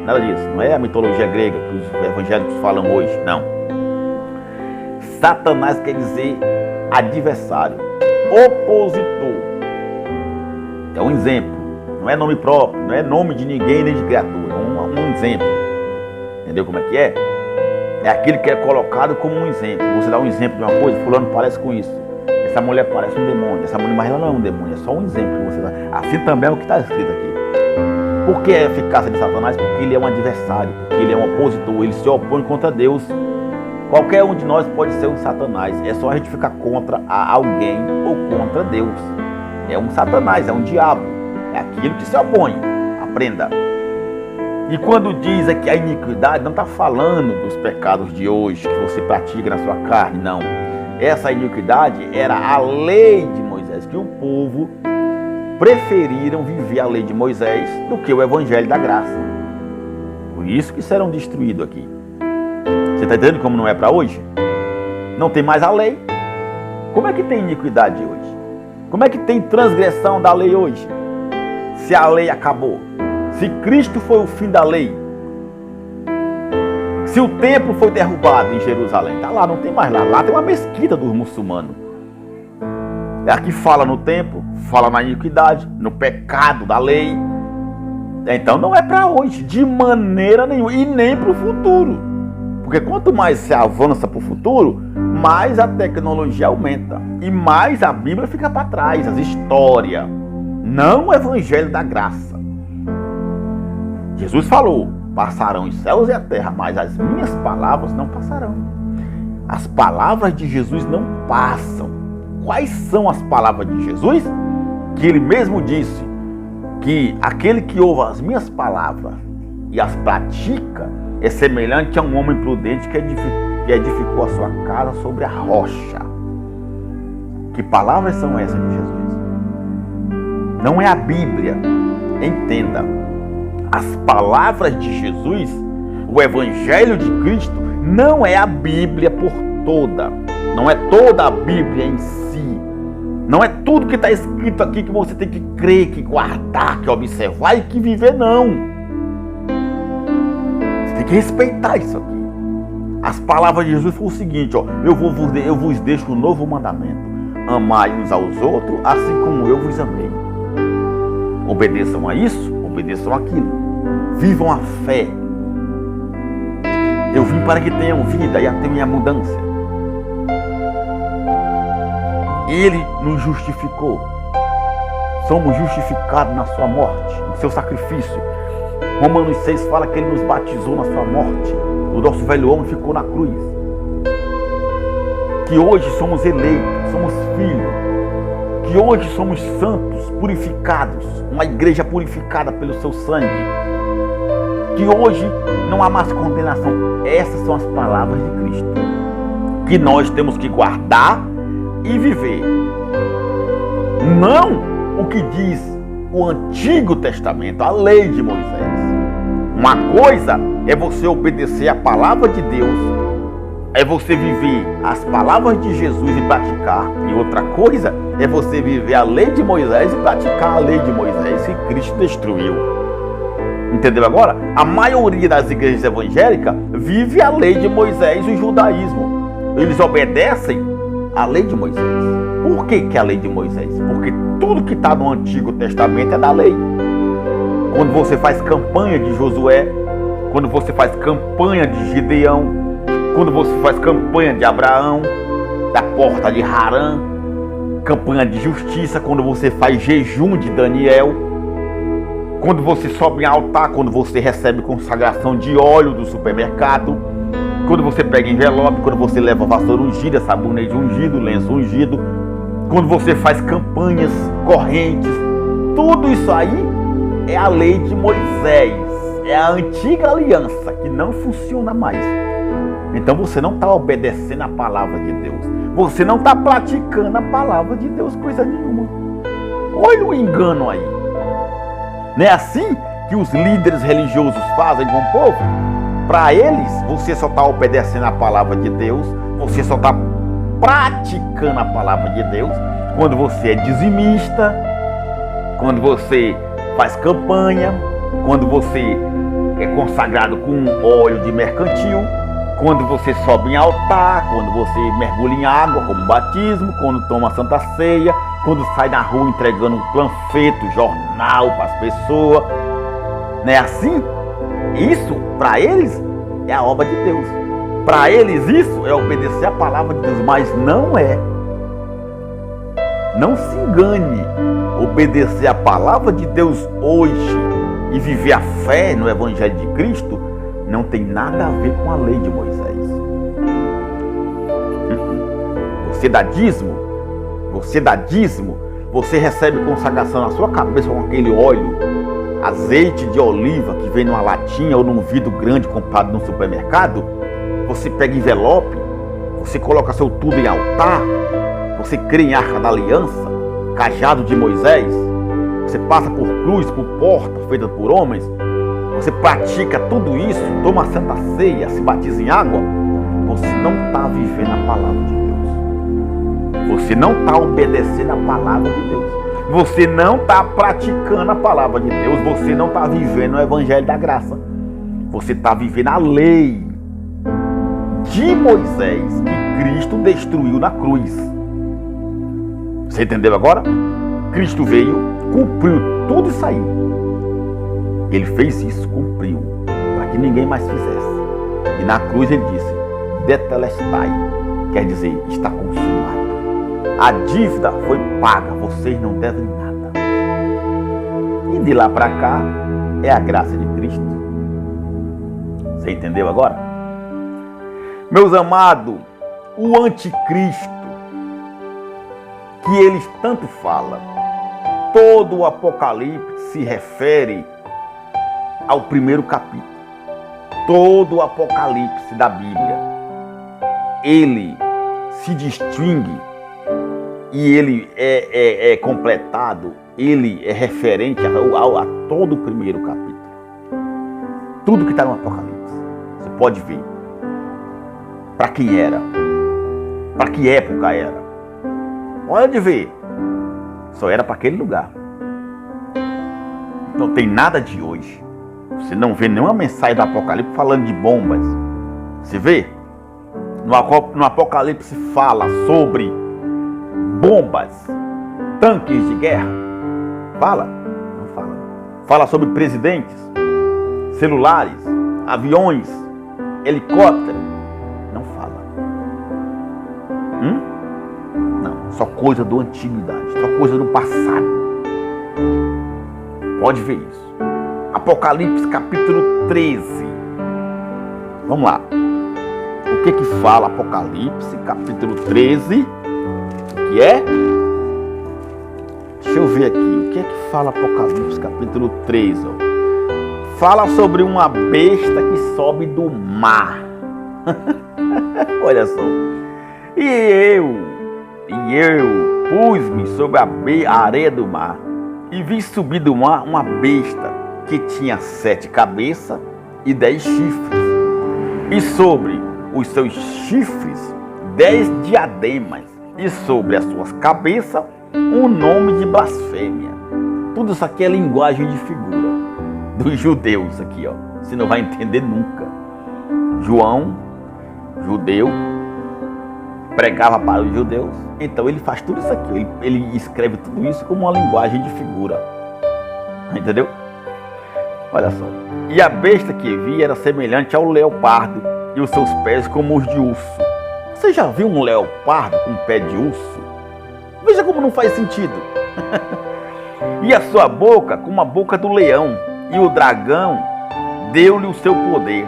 nada disso, não é a mitologia grega que os evangélicos falam hoje, não. Satanás quer dizer adversário, opositor. É um exemplo, não é nome próprio, não é nome de ninguém nem de criatura, é um exemplo. Entendeu como é que é? É aquele que é colocado como um exemplo. Você dá um exemplo de uma coisa, fulano parece com isso. Essa mulher parece um demônio, essa mulher, mas ela não é um demônio, é só um exemplo que você dá. Assim também é o que está escrito aqui. Por que a eficácia de Satanás? Porque ele é um adversário, porque ele é um opositor, ele se opõe contra Deus. Qualquer um de nós pode ser um Satanás, é só a gente ficar contra alguém ou contra Deus. É um Satanás, é um diabo, é aquilo que se opõe. Aprenda. E quando diz aqui a iniquidade, não está falando dos pecados de hoje que você pratica na sua carne, não. Essa iniquidade era a lei de Moisés, que o povo preferiram viver a lei de Moisés do que o evangelho da graça. Por isso que serão destruídos aqui. Você está entendendo como não é para hoje? Não tem mais a lei. Como é que tem iniquidade hoje? Como é que tem transgressão da lei hoje? Se a lei acabou. Se Cristo foi o fim da lei. Se o templo foi derrubado em Jerusalém. Está lá, não tem mais lá. Lá tem uma mesquita dos muçulmanos. Aqui fala no templo, fala na iniquidade, no pecado da lei. Então não é para hoje, de maneira nenhuma. E nem para o futuro. Porque quanto mais se avança para o futuro, mais a tecnologia aumenta. E mais a Bíblia fica para trás, as histórias. Não o evangelho da graça. Jesus falou, passarão os céus e a terra, mas as minhas palavras não passarão. As palavras de Jesus não passam. Quais são as palavras de Jesus? Que ele mesmo disse que aquele que ouve as minhas palavras e as pratica é semelhante a um homem prudente que edificou a sua casa sobre a rocha. Que palavras são essas de Jesus? Não é a Bíblia. Entenda. As palavras de Jesus, o Evangelho de Cristo, não é a Bíblia por toda. Não é toda a Bíblia em si. Não é tudo que está escrito aqui que você tem que crer, que guardar, que observar e que viver, não. Você tem que respeitar isso aqui. As palavras de Jesus foram o seguinte, ó, eu vos deixo um novo mandamento. Amai uns aos outros, assim como eu vos amei. Obedeçam a isso, obedeçam aquilo. Vivam a fé. Eu vim para que tenham vida e a tenham em abundância. Ele nos justificou. Somos justificados na sua morte, no seu sacrifício. Romanos 6 fala que ele nos batizou na sua morte. O nosso velho homem ficou na cruz. Que hoje somos eleitos, somos filhos. Que hoje somos santos, purificados, uma igreja purificada pelo seu sangue. Que hoje não há mais condenação. Essas são as palavras de Cristo, que nós temos que guardar e viver. Não o que diz o Antigo Testamento, a lei de Moisés. Uma coisa é você obedecer a palavra de Deus, é você viver as palavras de Jesus e praticar. E outra coisa é você viver a lei de Moisés e praticar a lei de Moisés que Cristo destruiu. Entendeu agora? A maioria das igrejas evangélicas vive a lei de Moisés e o judaísmo. Eles obedecem a lei de Moisés. Por que a lei de Moisés? Porque tudo que está no Antigo Testamento é da lei. Quando você faz campanha de Josué, quando você faz campanha de Gideão, quando você faz campanha de Abraão, da porta de Harã, campanha de justiça, quando você faz jejum de Daniel, quando você sobe em altar, quando você recebe consagração de óleo do supermercado, quando você pega envelope, quando você leva vassoura ungida, sabonete ungido, lenço ungido, quando você faz campanhas, correntes, tudo isso aí é a lei de Moisés, é a antiga aliança que não funciona mais. Então você não está obedecendo a palavra de Deus, você não está praticando a palavra de Deus, coisa nenhuma. Olha o engano aí. Não é assim que os líderes religiosos fazem com o povo? Para eles, você só está obedecendo a palavra de Deus, você só está praticando a palavra de Deus quando você é dizimista, quando você faz campanha, quando você é consagrado com óleo de mercantil, quando você sobe em altar, quando você mergulha em água como batismo, quando toma a Santa Ceia, quando sai na rua entregando um panfleto, jornal para as pessoas. Não é assim? Isso, para eles, é a obra de Deus. Para eles isso é obedecer a palavra de Deus, mas não é. Não se engane. Obedecer a palavra de Deus hoje e viver a fé no Evangelho de Cristo não tem nada a ver com a lei de Moisés. Você dá dízimo, você recebe consagração na sua cabeça com aquele óleo, azeite de oliva que vem numa latinha ou num vidro grande comprado no supermercado. Você pega envelope, você coloca seu tudo em altar, você crê em arca da aliança, cajado de Moisés, você passa por cruz, por porta feita por homens, você pratica tudo isso, toma a Santa Ceia, se batiza em água, você não está vivendo a palavra de Deus. Você não está obedecendo a palavra de Deus. Você não está praticando a palavra de Deus. Você não está vivendo o Evangelho da Graça. Você está vivendo a lei de Moisés que Cristo destruiu na cruz. Você entendeu agora? Cristo veio, cumpriu tudo isso aí. Ele fez isso, cumpriu, para que ninguém mais fizesse. E na cruz ele disse, Tetelestai, quer dizer, está consumado. A dívida foi paga, vocês não devem nada. E de lá para cá é a graça de Cristo. Você entendeu agora? Meus amados, o anticristo que eles tanto falam, todo o Apocalipse se refere ao primeiro capítulo. Todo o Apocalipse da Bíblia, ele se distingue e ele é completado, ele é referente a todo o primeiro capítulo. Tudo que está no Apocalipse, você pode ver para quem era, para que época era. Pode ver, só era para aquele lugar. Não tem nada de hoje. Você não vê nenhuma mensagem do Apocalipse falando de bombas. Você vê? No Apocalipse fala sobre bombas, tanques de guerra. Fala? Não fala. Fala sobre presidentes, celulares, aviões, helicópteros. Não fala. Não, só coisa do antiguidade, só coisa do passado. Pode ver isso. Apocalipse capítulo 13. Vamos lá. O que fala Apocalipse capítulo 13? O que é? Deixa eu ver aqui. O que fala Apocalipse capítulo 13? Fala sobre uma besta que sobe do mar. Olha só. E eu pus-me sobre a areia do mar e vi subir do mar uma besta que tinha 7 cabeças e 10 chifres, e sobre os seus chifres 10 diademas, e sobre as suas cabeças um nome de blasfêmia. Tudo isso aqui é linguagem de figura dos judeus, isso aqui, ó. Você não vai entender nunca. João, judeu, pregava para os judeus, então ele faz tudo isso aqui, ele escreve tudo isso como uma linguagem de figura. Entendeu? Olha só. E a besta que vi era semelhante ao leopardo, e os seus pés como os de urso. Você já viu um leopardo com pé de urso? Veja como não faz sentido. E a sua boca como a boca do leão. E o dragão deu-lhe o seu poder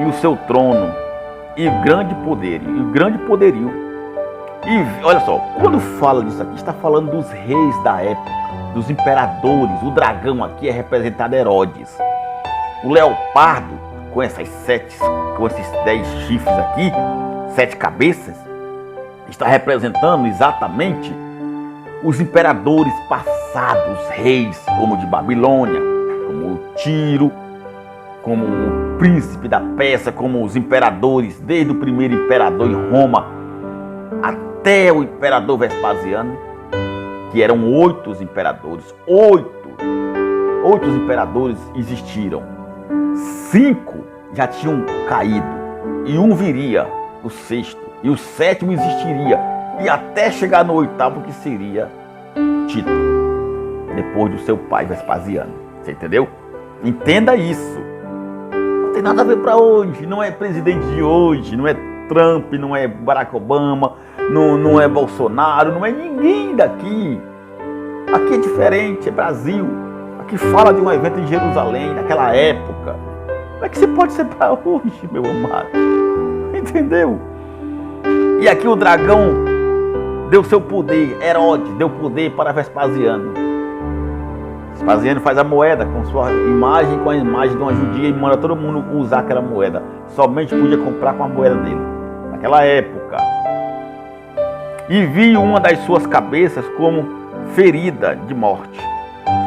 e o seu trono e grande poder, e grande poderio. E olha só, quando fala disso aqui, está falando dos reis da época, dos imperadores. O dragão aqui é representado Herodes. O leopardo, com esses 10 chifres aqui, 7 cabeças, está representando exatamente os imperadores passados, reis, como de Babilônia, como Tiro, como o príncipe da Pérsia, como os imperadores, desde o primeiro imperador em Roma até o imperador Vespasiano, que eram 8 imperadores. 8 imperadores existiram. 5 já tinham caído, e um viria, o 6º, e o 7º existiria, e até chegar no 8º, que seria Tito, depois do seu pai Vespasiano. Você entendeu? Entenda isso. Não tem nada a ver para hoje. Não é presidente de hoje, não é Trump, não é Barack Obama, não é Bolsonaro, não é ninguém daqui. Aqui é diferente, é Brasil. Aqui fala de um evento em Jerusalém, naquela época. Como é que você pode ser para hoje, meu amado? Entendeu? E aqui o dragão deu seu poder, Herodes deu poder para Vespasiano. Vespasiano faz a moeda com sua imagem, com a imagem de uma judia, e manda todo mundo usar aquela moeda. Somente podia comprar com a moeda dele, naquela época. E viu uma das suas cabeças como ferida de morte,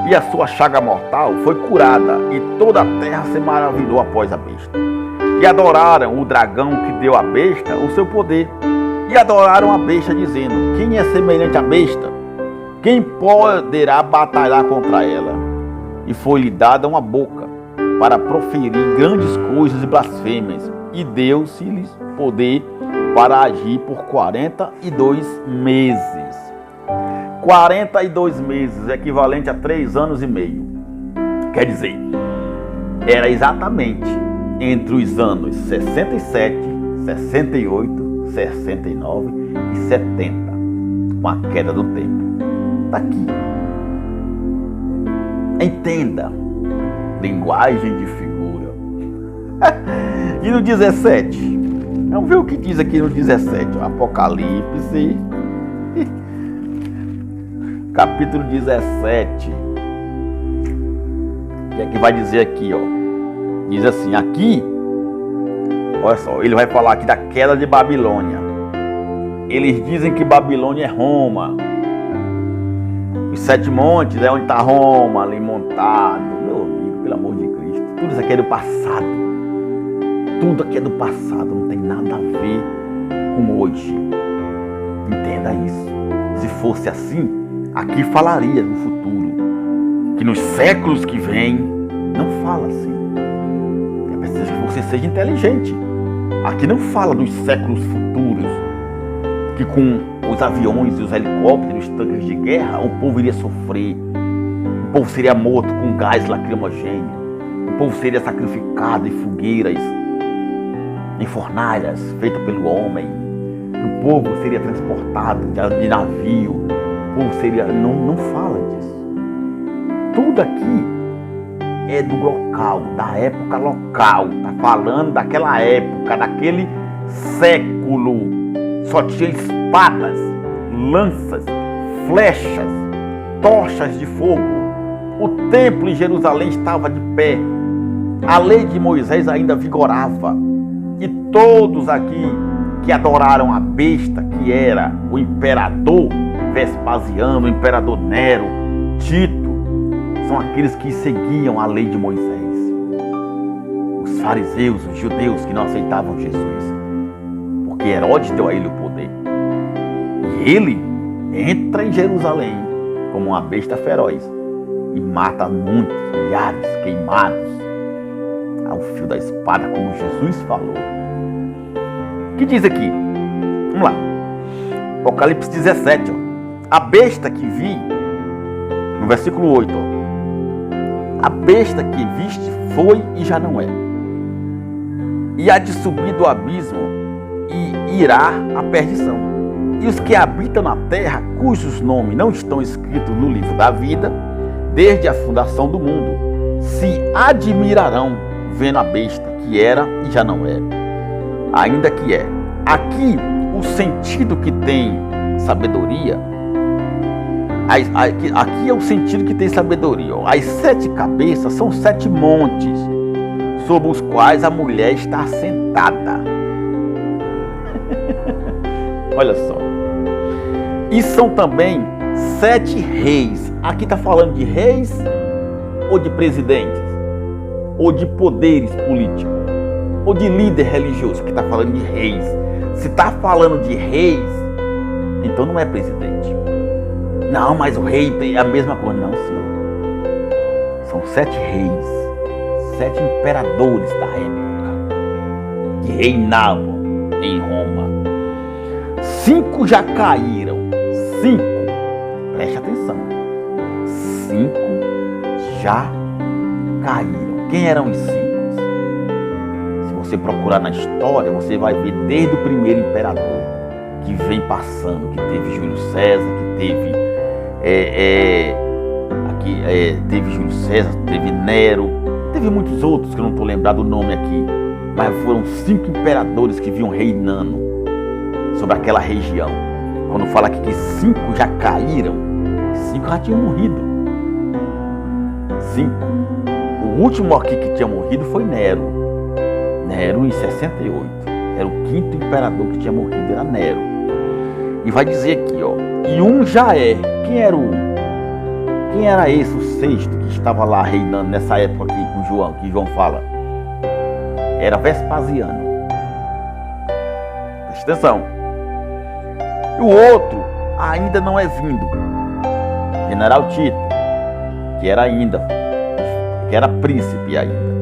e a sua chaga mortal foi curada, e toda a terra se maravilhou após a besta. E adoraram o dragão que deu à besta o seu poder, e adoraram a besta, dizendo: quem é semelhante à besta? Quem poderá batalhar contra ela? E foi-lhe dada uma boca para proferir grandes coisas e blasfêmias, e deu-se-lhes poder para agir por 42 meses. 42 meses, equivalente a 3 anos e meio. Quer dizer, era exatamente entre os anos 67, 68, 69 e 70, com a queda do tempo. Está aqui. Entenda. Linguagem de figura. E no 17? Vamos ver o que diz aqui no 17. Apocalipse. Capítulo 17. O que é que vai dizer aqui, ó? Diz assim, aqui, olha só, ele vai falar aqui da queda de Babilônia. Eles dizem que Babilônia é Roma. Os 7 montes é onde está Roma, ali montado. Meu amigo, pelo amor de Cristo. Tudo isso aqui é do passado. Tudo aqui é do passado, não tem nada a ver com hoje. Entenda isso. Se fosse assim, aqui falaria no futuro. Que nos séculos que vêm, não fala assim. É preciso que você seja inteligente. Aqui não fala dos séculos futuros, que com os aviões e os helicópteros, os tanques de guerra, o povo iria sofrer. O povo seria morto com gás lacrimogêneo. O povo seria sacrificado em fogueiras, em fornalhas feitas pelo homem. O povo seria transportado de navio. O povo seria... Não fala disso. Tudo aqui é do local, da época local. Está falando daquela época, daquele século. Só tinha espadas, lanças, flechas, tochas de fogo. O templo em Jerusalém estava de pé. A lei de Moisés ainda vigorava. E todos aqui que adoraram a besta, que era o imperador Vespasiano, o imperador Nero, Tito, são aqueles que seguiam a lei de Moisés. Os fariseus, os judeus que não aceitavam Jesus. Porque Herodes deu a ele o poder. E ele entra em Jerusalém como uma besta feroz e mata muitos, milhares queimados ao fio da espada, como Jesus falou. O que diz aqui? Vamos lá. Apocalipse 17. Ó. A besta que vi, no versículo 8. Ó. A besta que viste foi e já não é. E há de subir do abismo, irá à perdição. E os que habitam na terra, cujos nomes não estão escritos no livro da vida, desde a fundação do mundo, se admirarão vendo a besta que era e já não é, ainda que é. Aqui, o sentido que tem sabedoria, aqui é o sentido que tem sabedoria. As 7 cabeças são 7 montes, sobre os quais a mulher está sentada. Olha só. E são também 7 reis. Aqui está falando de reis ou de presidentes? Ou de poderes políticos? Ou de líder religioso? Aqui está falando de reis. Se está falando de reis, então não é presidente. Não, mas o rei é a mesma coisa. Não, senhor. São 7 reis, 7 imperadores da época que reinavam em Roma. 5 já caíram. 5, preste atenção. 5 já caíram. Quem eram os 5? Se você procurar na história, você vai ver desde o primeiro imperador que vem passando, que teve Júlio César, que teve Júlio César, teve Nero, teve muitos outros que eu não estou lembrado o nome aqui, mas foram 5 imperadores que vinham reinando sobre aquela região. Quando fala aqui que 5 já caíram, 5 já tinham morrido. 5. O último aqui que tinha morrido foi Nero. Nero em 68. Era o 5º imperador que tinha morrido, era Nero. E vai dizer aqui, ó. E um já é. Quem era o 1? Quem era esse, o 6º, que estava lá reinando nessa época aqui com João, que João fala? Era Vespasiano. Presta atenção. E o outro ainda não é vindo. General Tito, que era príncipe ainda.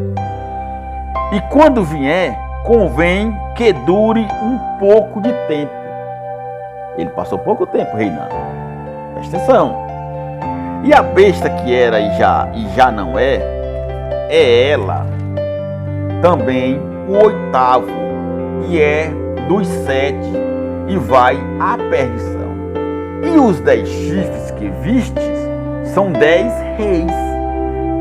E quando vier, convém que dure um pouco de tempo. Ele passou pouco tempo reinando. Presta atenção. E a besta que era e já não é ela também o 8º, e é dos 7, e vai à perdição. E os 10 chifres que vistes são 10 reis,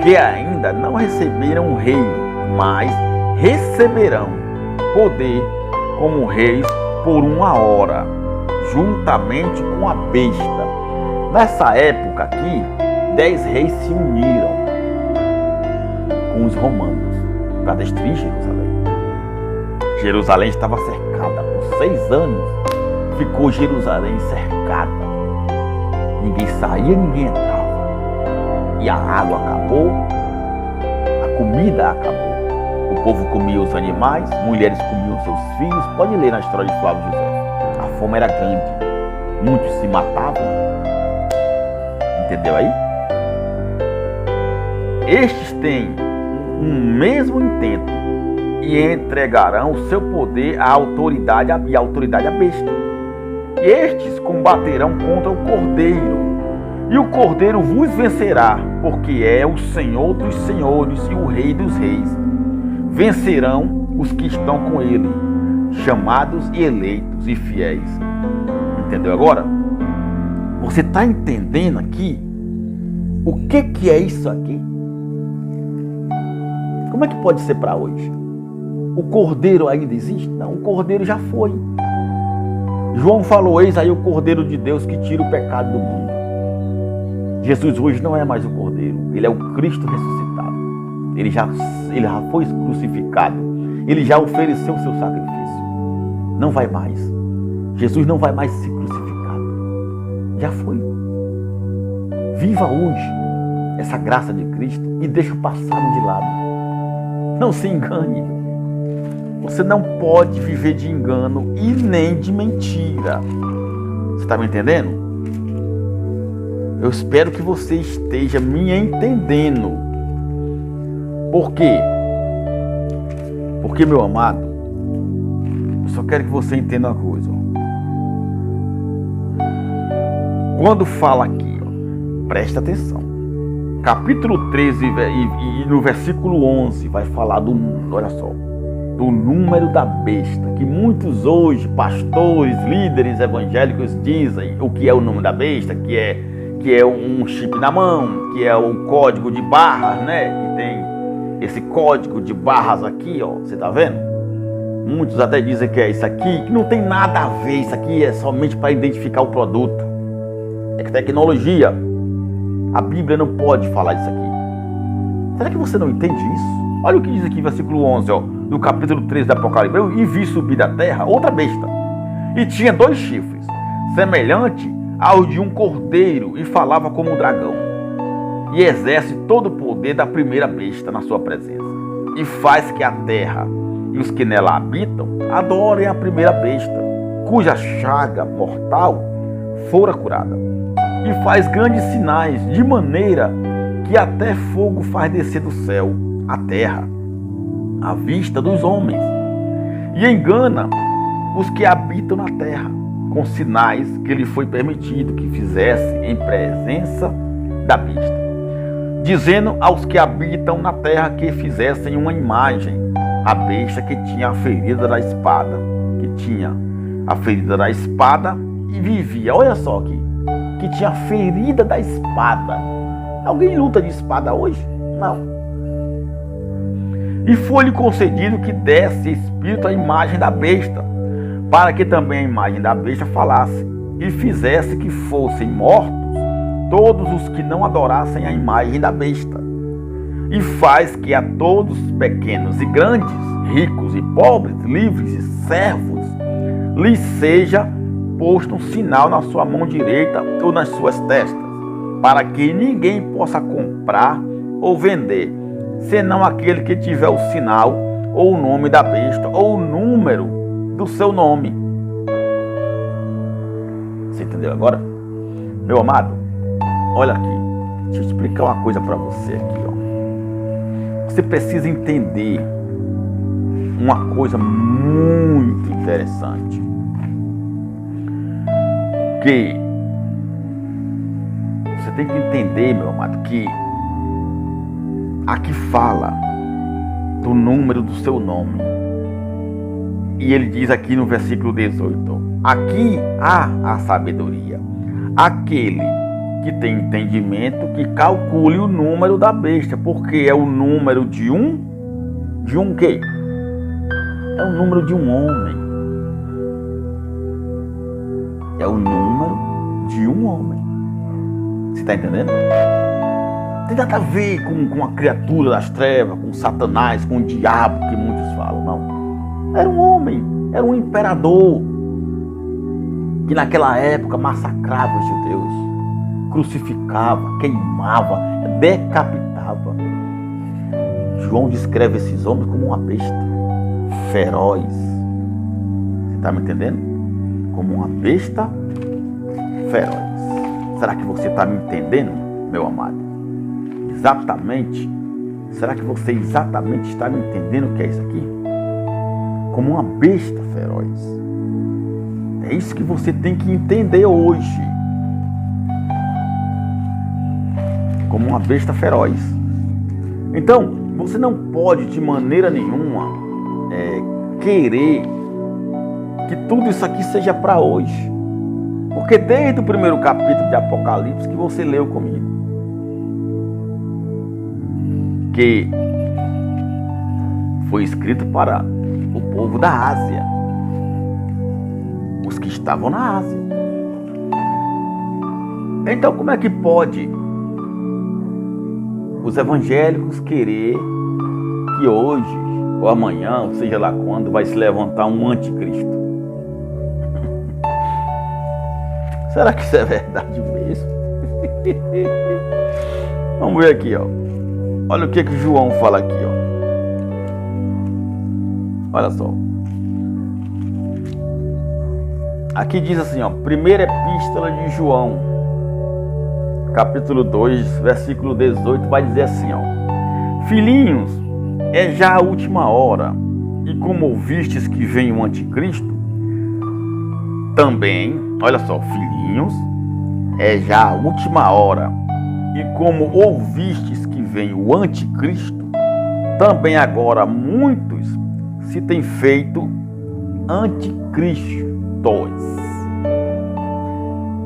que ainda não receberam o reino, mas receberão poder como reis por 1 hora, juntamente com a besta. Nessa época aqui, 10 reis se uniram com os romanos para destruir Jerusalém. Jerusalém estava cercada por 6 anos. Ficou Jerusalém cercada. Ninguém saía, ninguém entrava. E a água acabou, a comida acabou. O povo comia os animais, mulheres comiam seus filhos. Pode ler na história de Flávio José. A fome era grande, muitos se matavam. Entendeu aí? Estes têm um mesmo intento e entregarão o seu poder à autoridade e à autoridade à besta. E estes combaterão contra o Cordeiro, e o Cordeiro vos vencerá, porque é o Senhor dos senhores e o Rei dos reis. Vencerão os que estão com ele, chamados e eleitos e fiéis. Entendeu agora? Você está entendendo aqui o que é isso aqui? Como é que pode ser para hoje? O Cordeiro ainda existe? Não, o Cordeiro já foi. João falou: eis aí o Cordeiro de Deus que tira o pecado do mundo. Jesus hoje não é mais o Cordeiro, ele é o Cristo ressuscitado. Ele já foi crucificado, ele já ofereceu o seu sacrifício. Não vai mais. Jesus não vai mais ser crucificado. Já foi. Viva hoje essa graça de Cristo e deixa o passado de lado. Não se engane. Você não pode viver de engano e nem de mentira. Você está me entendendo? Eu espero que você esteja me entendendo. Por quê? Porque, meu amado, eu só quero que você entenda uma coisa. Quando fala aqui, presta atenção. Capítulo 13 e no versículo 11 vai falar olha só, do número da besta, que muitos hoje, pastores, líderes evangélicos, dizem o que é o número da besta, que é um chip na mão, que é o código de barras, né? Que tem esse código de barras aqui, ó, você tá vendo? Muitos até dizem que é isso aqui, que não tem nada a ver, isso aqui é somente para identificar o produto. É tecnologia. A Bíblia não pode falar isso aqui. Será que você não entende isso? Olha o que diz aqui, versículo 11, ó, do capítulo 3 do Apocalipse. E vi subir da terra outra besta, e tinha 2 chifres, semelhante ao de um cordeiro, e falava como um dragão, e exerce todo o poder da primeira besta na sua presença, e faz que a terra e os que nela habitam adorem a primeira besta, cuja chaga mortal fora curada, e faz grandes sinais, de maneira que até fogo faz descer do céu a terra, à vista dos homens, e engana os que habitam na terra, com sinais que lhe foi permitido que fizesse em presença da besta, dizendo aos que habitam na terra que fizessem uma imagem, a besta que tinha a ferida da espada, e vivia, olha só aqui, que tinha a ferida da espada. Alguém luta de espada hoje? Não. E foi-lhe concedido que desse espírito à imagem da besta, para que também a imagem da besta falasse, e fizesse que fossem mortos todos os que não adorassem a imagem da besta. E faz que a todos, pequenos e grandes, ricos e pobres, livres e servos, lhes seja posto um sinal na sua mão direita ou nas suas testas, para que ninguém possa comprar ou vender, senão aquele que tiver o sinal, ou o nome da besta, ou o número do seu nome. Você entendeu agora? Meu amado, olha aqui, deixa eu explicar uma coisa para você aqui, ó. Você precisa entender uma coisa muito interessante, que você tem que entender, meu amado, que aqui fala do número do seu nome. E ele diz aqui no versículo 18: aqui há a sabedoria. Aquele que tem entendimento, que calcule o número da besta, porque é o número de um quê? É o número de um homem. É o número de um homem. Você está entendendo? Tem nada a ver com a criatura das trevas, com Satanás, com o diabo que muitos falam, não. Era um homem, era um imperador que naquela época massacrava os judeus, crucificava, queimava, decapitava. João descreve esses homens como uma besta feroz. Você está me entendendo? Como uma besta feroz. Será que você está me entendendo, meu amado? Exatamente. Será que você exatamente está me entendendo o que é isso aqui? Como uma besta feroz. É isso que você tem que entender hoje. Como uma besta feroz. Então, você não pode de maneira nenhuma querer que tudo isso aqui seja para hoje. Porque desde o primeiro capítulo de Apocalipse que você leu comigo, que foi escrito para o povo da Ásia, os que estavam na Ásia. Então como é que pode os evangélicos querer que hoje ou amanhã, ou seja lá quando, vai se levantar um anticristo? Será que isso é verdade mesmo? Vamos ver aqui, ó. Olha o que João fala aqui, ó. Olha só. Aqui diz assim, ó. Primeira epístola de João, capítulo 2, versículo 18, vai dizer assim, ó. Filhinhos, é já a última hora, e como ouvistes que vem o anticristo, também, olha só, filhinhos, é já a última hora, e como ouvistes que vem o anticristo, também agora muitos se tem feito anticristos.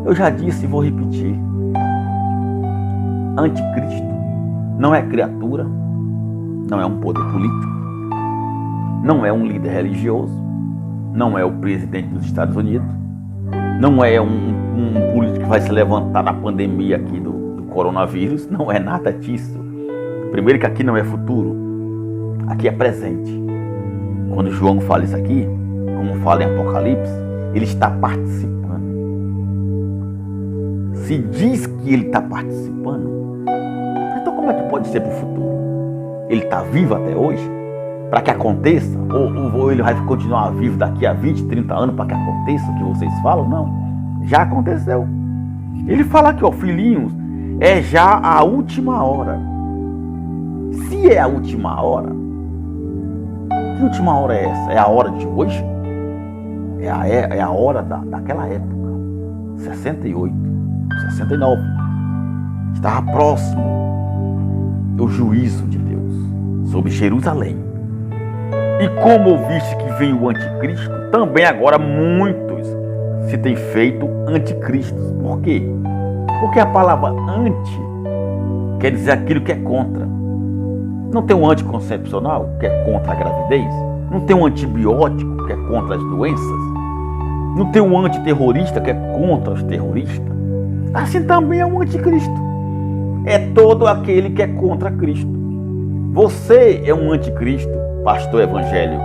Eu já disse e vou repetir. Anticristo não é criatura, não é um poder político, não é um líder religioso, não é o presidente dos Estados Unidos, não é um político que vai se levantar na pandemia aqui do coronavírus, não é nada disso. Primeiro que aqui não é futuro, aqui é presente. Quando João fala isso aqui, como fala em Apocalipse, ele está participando. Se diz que ele está participando, então como é que pode ser para o futuro? Ele está vivo até hoje para que aconteça? Ou ele vai continuar vivo daqui a 20, 30 anos para que aconteça o que vocês falam? Não, já aconteceu. Ele fala aqui, ó, filhinhos, é já a última hora. Se é a última hora, que última hora é essa? É a hora de hoje? É a hora daquela época, 68, 69. Estava próximo o juízo de Deus sobre Jerusalém. E como ouviste que veio o anticristo, também agora muitos se têm feito anticristos. Por quê? Porque a palavra anti quer dizer aquilo que é contra. Não tem um anticoncepcional, que é contra a gravidez? Não tem um antibiótico, que é contra as doenças? Não tem um antiterrorista, que é contra os terroristas? Assim também é um anticristo. É todo aquele que é contra Cristo. Você é um anticristo, pastor evangélico.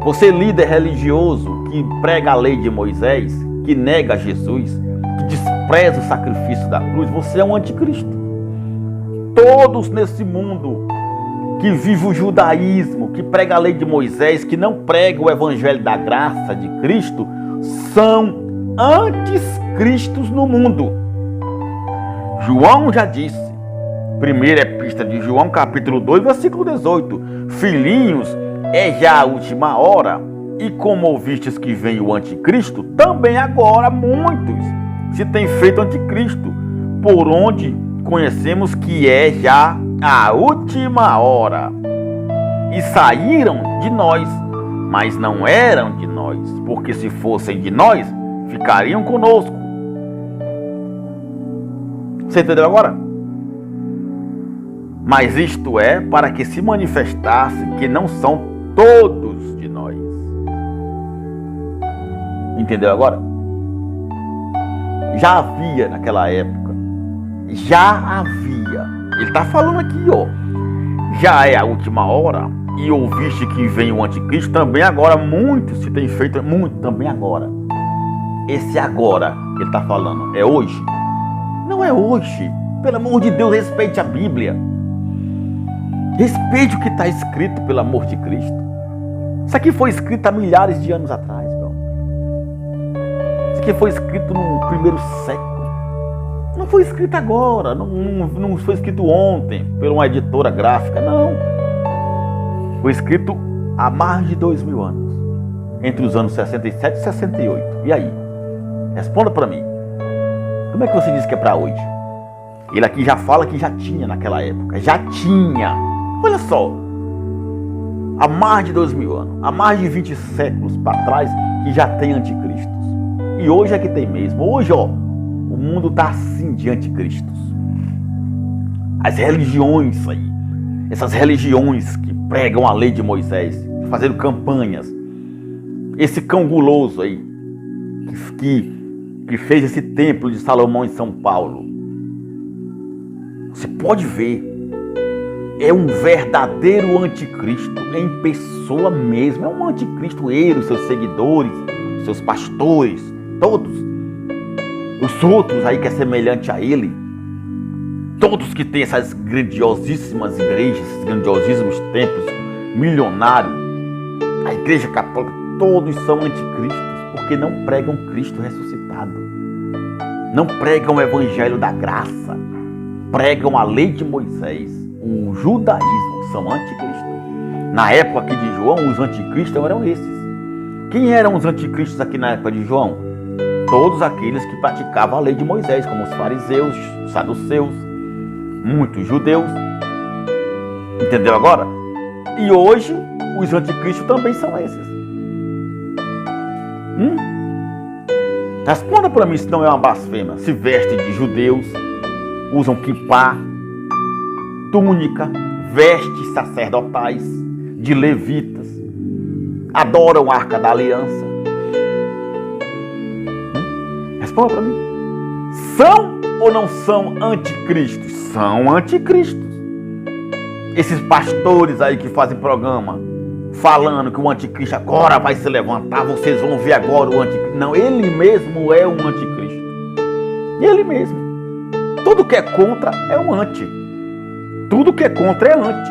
Você, líder religioso, que prega a lei de Moisés, que nega Jesus, que despreza o sacrifício da cruz, você é um anticristo. Todos nesse mundo que vive o judaísmo, que prega a lei de Moisés, que não prega o evangelho da graça de Cristo, são anticristos no mundo. João já disse, primeira epístola de João, capítulo 2, versículo 18, filhinhos, é já a última hora, e como ouvistes que vem o anticristo, também agora muitos se têm feito anticristo, por onde conhecemos que é já a última hora. E saíram de nós, mas não eram de nós, porque se fossem de nós, ficariam conosco. Você entendeu agora? Mas isto é para que se manifestasse que não são todos de nós. Entendeu agora? Já havia naquela época. Já havia. Ele está falando aqui, ó. Já é a última hora. E ouviste que vem o anticristo. Também agora muitos se tem feito. Muito também agora. Esse agora que ele está falando é hoje? Não é hoje. Pelo amor de Deus, respeite a Bíblia. Respeite o que está escrito, pelo amor de Cristo. Isso aqui foi escrito há milhares de anos atrás, meu. Isso aqui foi escrito no primeiro século. Não foi escrito agora, não foi escrito ontem por uma editora gráfica, não. Foi escrito há mais de 2000 anos. Entre os anos 67 e 68. E aí? Responda para mim. Como é que você diz que é para hoje? Ele aqui já fala que já tinha naquela época. Já tinha. Olha só. Há mais de 2000 anos. Há mais de 20 séculos para trás que já tem anticristos. E hoje é que tem mesmo. Hoje, ó, o mundo está assim de anticristos. As religiões aí. Essas religiões que pregam a lei de Moisés. Fazendo campanhas. Esse cão guloso aí. Que fez esse templo de Salomão em São Paulo. Você pode ver, é um verdadeiro anticristo em pessoa mesmo. É um anticristo, ele, os seus seguidores, os seus pastores, todos. Os outros aí que é semelhante a ele, todos que têm essas grandiosíssimas igrejas, esses grandiosíssimos templos milionários, a igreja católica, todos são anticristos. Porque não pregam Cristo ressuscitado. Não pregam o evangelho da graça. Pregam a lei de Moisés. O judaísmo, são anticristos. Na época aqui de João, os anticristos eram esses. Quem eram os anticristos aqui na época de João? Todos aqueles que praticavam a lei de Moisés, como os fariseus, os saduceus, muitos judeus. Entendeu agora? E hoje, os anticristos também são esses. Responda para mim se não é uma blasfêmia. Se vestem de judeus, usam quipá, túnica, vestes sacerdotais, de levitas, adoram a Arca da Aliança. Responda para mim. São ou não são anticristos? São anticristos. Esses pastores aí que fazem programa falando que o anticristo agora vai se levantar, vocês vão ver agora o anticristo. Não, ele mesmo é um anticristo. Ele mesmo. Tudo que é contra é um anti. Tudo que é contra é anti.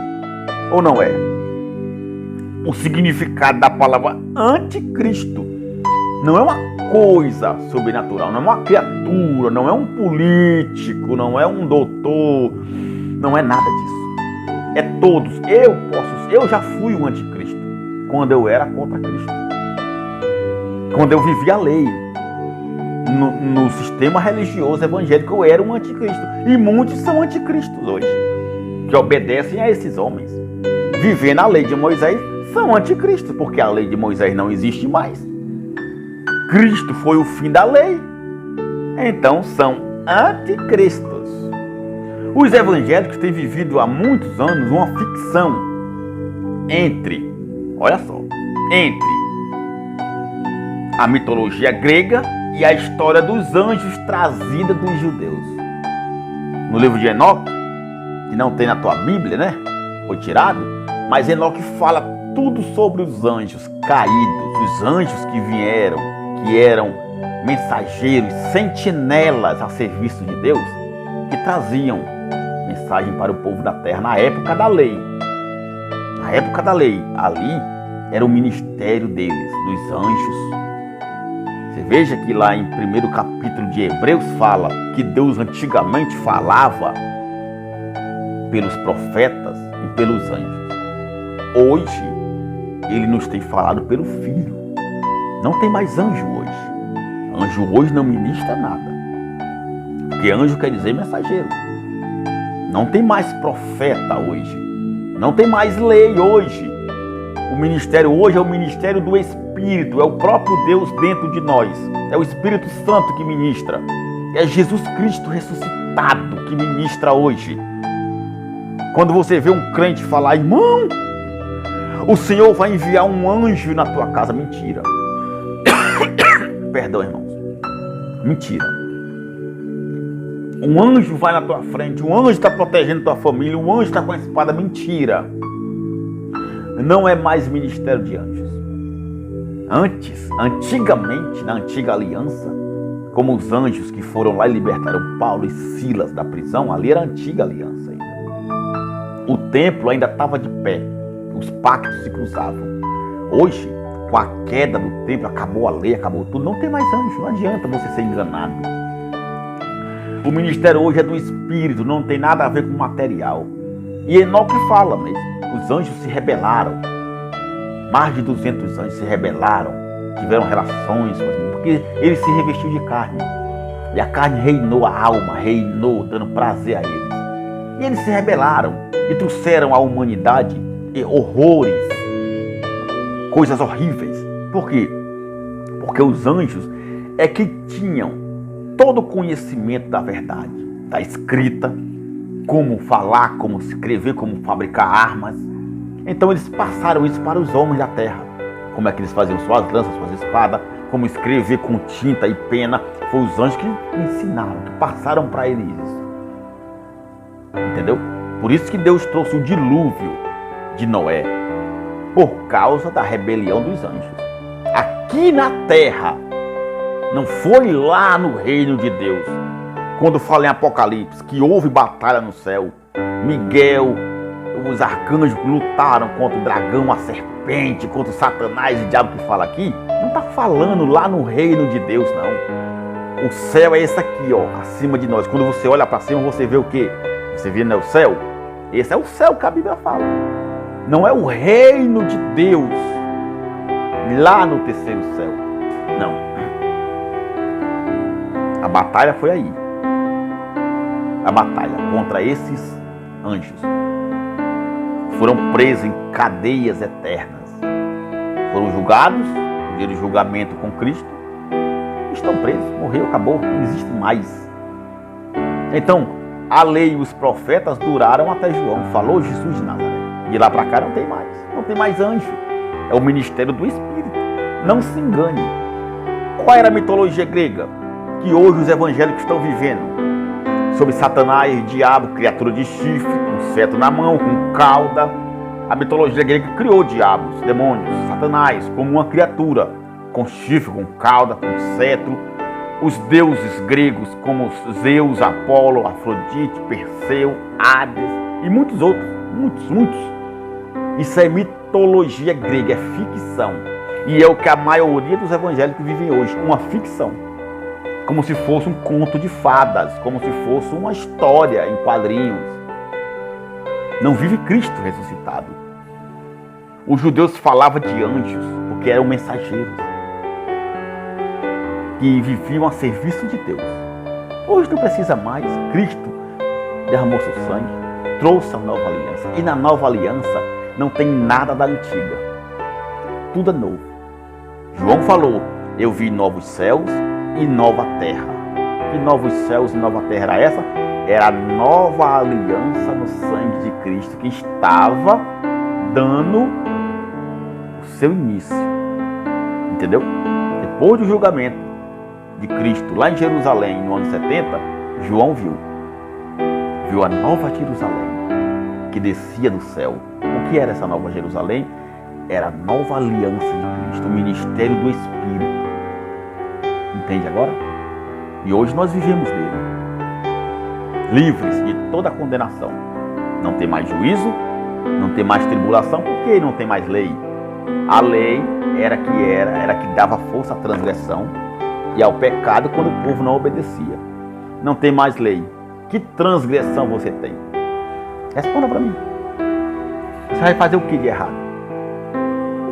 Ou não é? O significado da palavra anticristo não é uma coisa sobrenatural, não é uma criatura, não é um político, não é um doutor, não é nada disso. É todos. Eu já fui o anticristo quando eu era contra Cristo. Quando eu vivia a lei. No sistema religioso evangélico eu era um anticristo. E muitos são anticristos hoje, que obedecem a esses homens. Vivendo a lei de Moisés são anticristos, porque a lei de Moisés não existe mais. Cristo foi o fim da lei. Então são anticristos. Os evangélicos têm vivido há muitos anos uma ficção entre a mitologia grega e a história dos anjos trazida dos judeus. No livro de Enoque, que não tem na tua Bíblia, né? Foi tirado, mas Enoque fala tudo sobre os anjos caídos, os anjos que vieram, que eram mensageiros, sentinelas a serviço de Deus, que traziam mensagem para o povo da terra na época da lei. Na época da lei, ali era o ministério deles, dos anjos. Você veja que lá em 1º capítulo de Hebreus fala que Deus antigamente falava pelos profetas e pelos anjos. Hoje, Ele nos tem falado pelo Filho. Não tem mais anjo hoje. Anjo hoje não ministra nada. Porque anjo quer dizer mensageiro. Não tem mais profeta hoje. Não tem mais lei hoje. O ministério hoje é o ministério do Espírito. É o próprio Deus dentro de nós. É o Espírito Santo que ministra. É Jesus Cristo ressuscitado que ministra hoje. Quando você vê um crente falar, irmão, o Senhor vai enviar um anjo na tua casa. Mentira. Perdão, irmãos. Mentira. Um anjo vai na tua frente, um anjo está protegendo tua família, um anjo está com a espada. Mentira. Não é mais ministério de anjos. Antigamente, na antiga aliança, como os anjos que foram lá e libertaram Paulo e Silas da prisão, ali era a antiga aliança ainda. O templo ainda estava de pé, os pactos se cruzavam. Hoje, com a queda do templo, acabou a lei, acabou tudo, não tem mais anjo, não adianta você ser enganado. O ministério hoje é do Espírito, não tem nada a ver com material. E Enoque fala mesmo, os anjos se rebelaram. Mais de 200 anjos se rebelaram, tiveram relações, porque ele se revestiu de carne. E a carne reinou, a alma reinou, dando prazer a eles. E eles se rebelaram e trouxeram à humanidade horrores, coisas horríveis. Por quê? Porque os anjos é que tinham todo o conhecimento da verdade, da escrita, como falar, como escrever, como fabricar armas. Então eles passaram isso para os homens da terra. Como é que eles faziam suas lanças, suas espadas, como escrever com tinta e pena. Foi os anjos que ensinaram, que passaram para eles isso. Entendeu? Por isso que Deus trouxe o dilúvio de Noé, por causa da rebelião dos anjos. Aqui na terra, não foi lá no reino de Deus. Quando fala em Apocalipse que houve batalha no céu, Miguel, os arcanjos lutaram contra o dragão, a serpente, contra o Satanás e o diabo que fala aqui, não está falando lá no reino de Deus, não. O céu é esse aqui, ó, acima de nós. Quando você olha para cima, você vê o quê? Você vê, né, o céu? Esse é o céu que a Bíblia fala. Não é o reino de Deus lá no terceiro céu. Não. A batalha foi aí. A batalha contra esses anjos foram presos em cadeias eternas. Foram julgados, no dia do julgamento com Cristo, estão presos, morreu, acabou, não existe mais. Então, a lei e os profetas duraram até João, falou Jesus de Nazaré. De lá para cá não tem mais anjo. É o ministério do Espírito. Não se engane. Qual era a mitologia grega que hoje os evangélicos estão vivendo? Sobre Satanás, diabo, criatura de chifre, com cetro na mão, com cauda. A mitologia grega criou diabos, demônios, Satanás, como uma criatura, com chifre, com cauda, com cetro. Os deuses gregos, como Zeus, Apolo, Afrodite, Perseu, Hades e muitos outros, muitos. Isso é mitologia grega, é ficção. E é o que a maioria dos evangélicos vivem hoje, uma ficção. Como se fosse um conto de fadas, como se fosse uma história em quadrinhos. Não vive Cristo ressuscitado. Os judeus falavam de anjos, porque eram mensageiros, que viviam a serviço de Deus. Hoje não precisa mais. Cristo derramou seu sangue, trouxe a nova aliança. E na nova aliança não tem nada da antiga. Tudo é novo. João falou, eu vi novos céus e nova terra. Que novos céus e nova terra era essa? Era a nova aliança no sangue de Cristo que estava dando o seu início. Entendeu? Depois do julgamento de Cristo lá em Jerusalém, no ano 70, João viu a nova Jerusalém que descia do céu. O que era essa nova Jerusalém? Era a nova aliança de Cristo, o ministério do Espírito. Entende agora? E hoje nós vivemos nele, livres de toda a condenação. Não tem mais juízo, não tem mais tribulação, porque não tem mais lei. A lei era que dava força à transgressão e ao pecado quando o povo não obedecia. Não tem mais lei. Que transgressão você tem? Responda para mim. Você vai fazer o que de errado?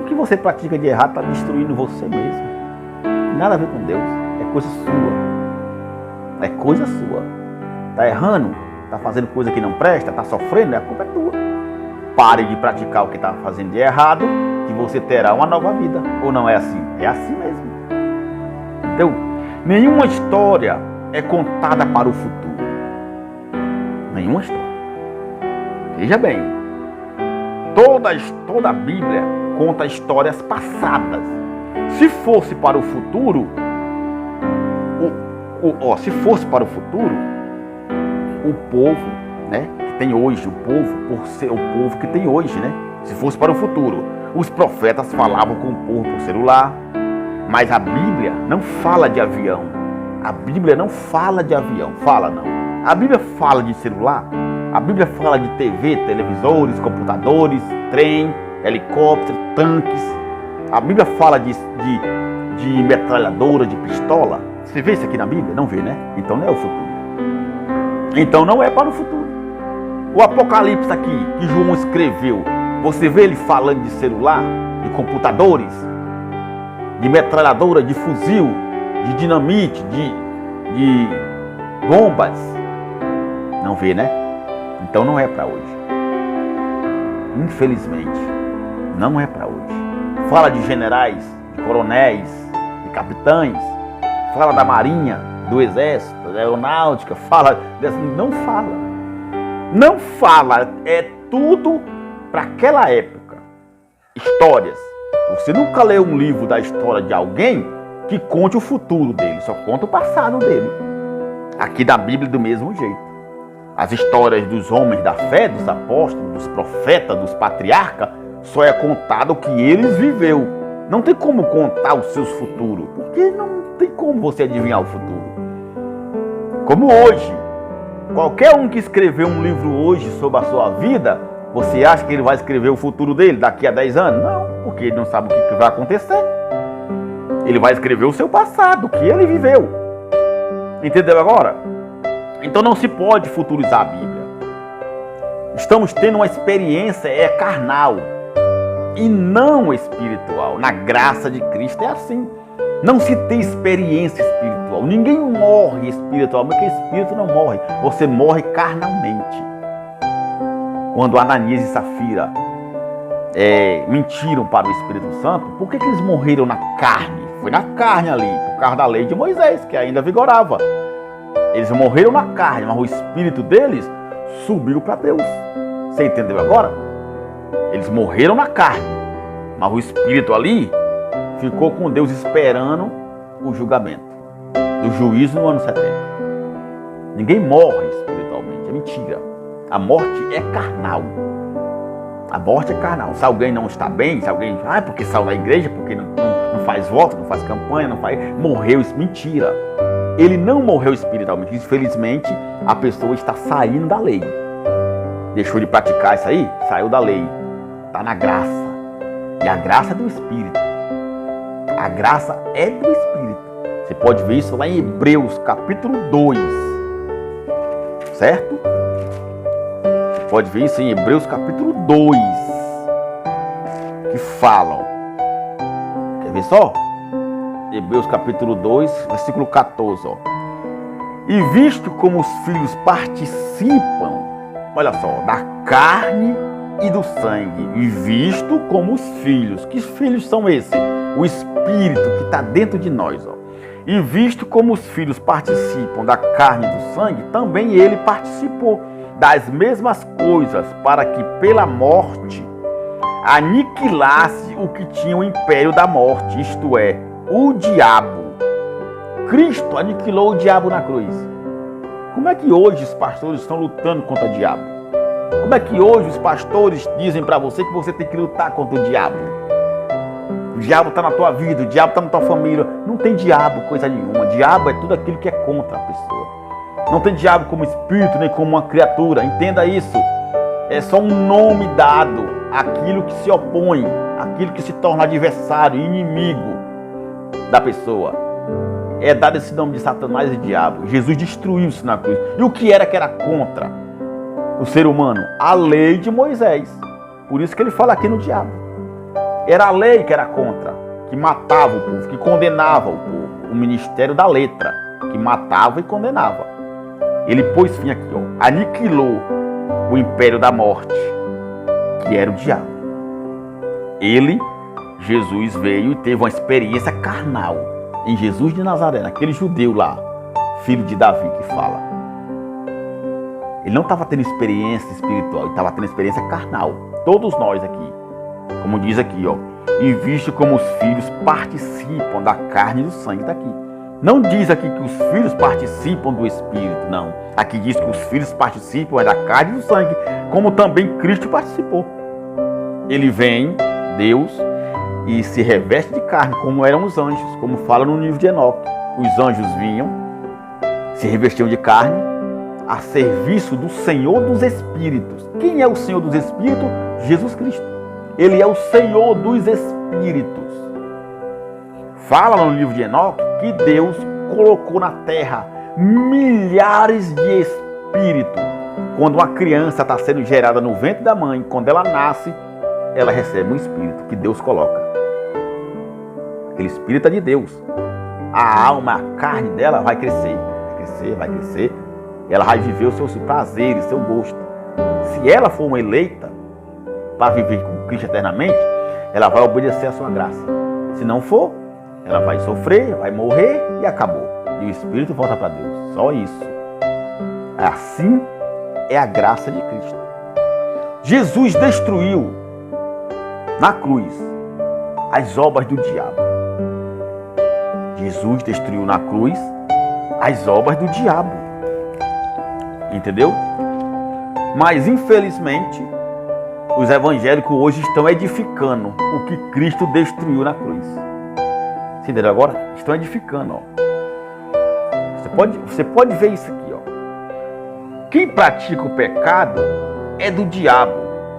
O que você pratica de errado está destruindo você mesmo. Nada a ver com Deus. É coisa sua. É coisa sua. Está errando? Está fazendo coisa que não presta? Está sofrendo? A culpa é tua. Pare de praticar o que está fazendo de errado, que você terá uma nova vida. Ou não é assim? É assim mesmo. Então, nenhuma história é contada para o futuro. Nenhuma história. Veja bem, toda a Bíblia conta histórias passadas. Se fosse para o futuro, o povo, né, que tem hoje, o povo, por ser o povo que tem hoje, né? Se fosse para o futuro, os profetas falavam com o povo por celular, mas a Bíblia não fala de avião. A Bíblia não fala de avião, fala não. A Bíblia fala de celular. A Bíblia fala de TV, televisores, computadores, trem, helicóptero, tanques. A Bíblia fala de metralhadora, de pistola. Você vê isso aqui na Bíblia? Não vê, né? Então não é o futuro. Então não é para o futuro. O Apocalipse aqui, que João escreveu, você vê ele falando de celular, de computadores, de metralhadora, de fuzil, de dinamite, de bombas. Não vê, né? Então não é para hoje. Infelizmente, não é para hoje. Fala de generais, de coronéis, de capitães, fala da marinha, do exército, da aeronáutica, não fala. Não fala, é tudo para aquela época. Histórias. Você nunca leu um livro da história de alguém que conte o futuro dele, só conta o passado dele. Aqui da Bíblia do mesmo jeito. As histórias dos homens da fé, dos apóstolos, dos profetas, dos patriarcas, só é contado o que eles viveu. Não tem como contar os seus futuros, porque não tem como você adivinhar o futuro. Como hoje, qualquer um que escreveu um livro hoje sobre a sua vida, você acha que ele vai escrever o futuro dele daqui a 10 anos? Não, porque ele não sabe o que vai acontecer. Ele vai escrever o seu passado, o que ele viveu. Entendeu agora? Então não se pode futurizar a Bíblia. Estamos tendo uma experiência carnal e não espiritual. Na graça de Cristo é assim. Não se tem experiência espiritual. Ninguém morre espiritualmente, porque espírito não morre. Você morre carnalmente. quando Ananias e Safira mentiram para o Espírito Santo, por que eles morreram na carne? Foi na carne ali, por causa da lei de Moisés, que ainda vigorava. Eles morreram na carne, mas o espírito deles subiu para Deus. Você entendeu agora? Eles morreram na carne, mas o espírito ali ficou com Deus esperando o julgamento, o juízo no ano 70. Ninguém morre espiritualmente, é mentira. A morte é carnal. A morte é carnal. Se alguém não está bem, se alguém... porque saiu da igreja, porque não faz voto, não faz campanha, não faz... Morreu, isso mentira. Ele não morreu espiritualmente. Infelizmente, a pessoa está saindo da lei. Deixou de praticar isso aí, saiu da lei. Está na graça. E a graça é do Espírito. A graça é do Espírito. Você pode ver isso lá em Hebreus capítulo 2. Certo? Você pode ver isso em Hebreus capítulo 2. Que falam. Quer ver só? Hebreus capítulo 2, versículo 14. Ó. E visto como os filhos participam, olha só, da carne e do sangue. E visto como os filhos. Que filhos são esses? O Espírito que está dentro de nós. Ó. E visto como os filhos participam da carne e do sangue, também ele participou das mesmas coisas, para que pela morte aniquilasse o que tinha o império da morte, isto é, o diabo. Cristo aniquilou o diabo na cruz. Como é que hoje os pastores estão lutando contra o diabo? Como é que hoje os pastores dizem para você que você tem que lutar contra o diabo? O diabo está na tua vida, o diabo está na tua família. Não tem diabo coisa nenhuma. Diabo é tudo aquilo que é contra a pessoa. Não tem diabo como espírito, nem como uma criatura. Entenda isso. É só um nome dado àquilo que se opõe, àquilo que se torna adversário, inimigo da pessoa. É dado esse nome de Satanás e diabo. Jesus destruiu isso na cruz. E o que era contra o ser humano? A lei de Moisés. Por isso que ele fala aqui no diabo. Era a lei que era contra, que matava o povo, que condenava o povo. O ministério da letra, que matava e condenava. Ele pôs fim aqui, ó, aniquilou o império da morte, que era o diabo. Ele, Jesus, veio e teve uma experiência carnal em Jesus de Nazaré, aquele judeu lá, filho de Davi, que fala. Ele não estava tendo experiência espiritual, ele estava tendo experiência carnal. Todos nós aqui, como diz aqui, ó, e visto como os filhos participam da carne e do sangue, está aqui. Não diz aqui que os filhos participam do Espírito, não. Aqui diz que os filhos participam da carne e do sangue, como também Cristo participou. Ele vem, Deus, e se reveste de carne, como eram os anjos, como fala no livro de Enoque. Os anjos vinham, se revestiam de carne, a serviço do Senhor dos Espíritos. Quem é o Senhor dos Espíritos? Jesus Cristo. Ele é o Senhor dos Espíritos. Fala no livro de Enoque que Deus colocou na terra milhares de espíritos. Quando uma criança está sendo gerada no ventre da mãe, quando ela nasce, ela recebe um espírito que Deus coloca. Aquele espírito é de Deus. A alma, a carne dela vai crescer, vai crescer, vai crescer. Ela vai viver os seus prazeres, seu gosto. Se ela for uma eleita para viver com Cristo eternamente, ela vai obedecer a sua graça. Se não for, ela vai sofrer, vai morrer e acabou. E o espírito volta para Deus. Só isso. Assim é a graça de Cristo. Jesus destruiu na cruz as obras do diabo. Jesus destruiu na cruz as obras do diabo. Entendeu? Mas infelizmente os evangélicos hoje estão edificando o que Cristo destruiu na cruz. Você entendeu agora? Estão edificando, ó. Você pode ver isso aqui, ó. Quem pratica o pecado é do diabo.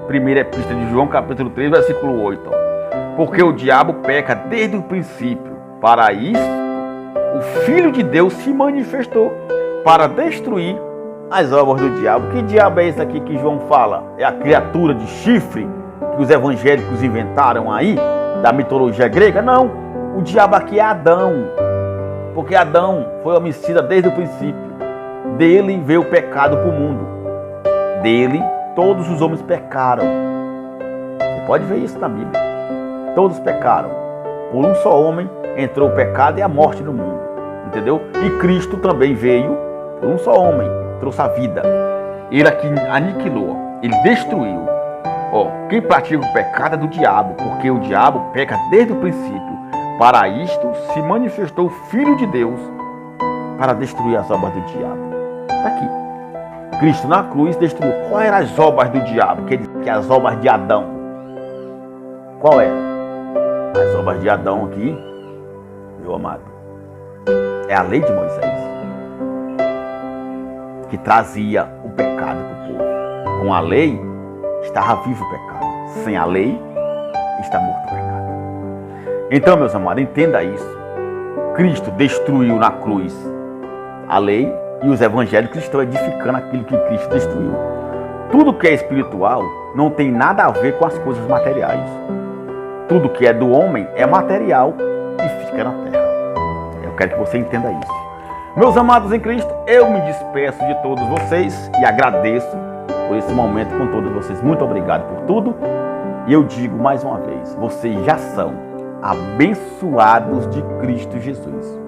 Primeira epístola de João, capítulo 3, versículo 8. Ó. Porque o diabo peca desde o princípio. Para isso, o Filho de Deus se manifestou para destruir as obras do diabo. Que diabo é esse aqui que João fala? É a criatura de chifre que os evangélicos inventaram aí, da mitologia grega? Não. O diabo aqui é Adão, porque Adão foi homicida desde o princípio. Dele veio o pecado para o mundo. Dele todos os homens pecaram. Você pode ver isso na Bíblia. Todos pecaram. Por um só homem entrou o pecado e a morte no mundo. Entendeu? E Cristo também veio por um só homem, trouxe a vida. Ele aqui aniquilou, ele destruiu. Quem pratica o pecado é do diabo, porque o diabo peca desde o princípio. Para isto se manifestou o Filho de Deus, para destruir as obras do diabo. Está aqui. Cristo na cruz destruiu. Quais eram as obras do diabo? Que as obras de Adão. Qual era? As obras de Adão aqui, meu amado, é a lei de Moisés, que trazia o pecado para o povo. Com a lei, estava vivo o pecado. Sem a lei, está morto o pecado. Então, meus amados, entenda isso. Cristo destruiu na cruz a lei e os evangélicos estão edificando aquilo que Cristo destruiu. Tudo que é espiritual não tem nada a ver com as coisas materiais. Tudo que é do homem é material e fica na terra. Eu quero que você entenda isso. Meus amados em Cristo, eu me despeço de todos vocês e agradeço por esse momento com todos vocês. Muito obrigado por tudo. E eu digo mais uma vez, vocês já são abençoados de Cristo Jesus.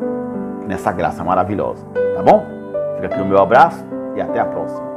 Nessa graça maravilhosa. Tá bom? Fica aqui o meu abraço e até a próxima.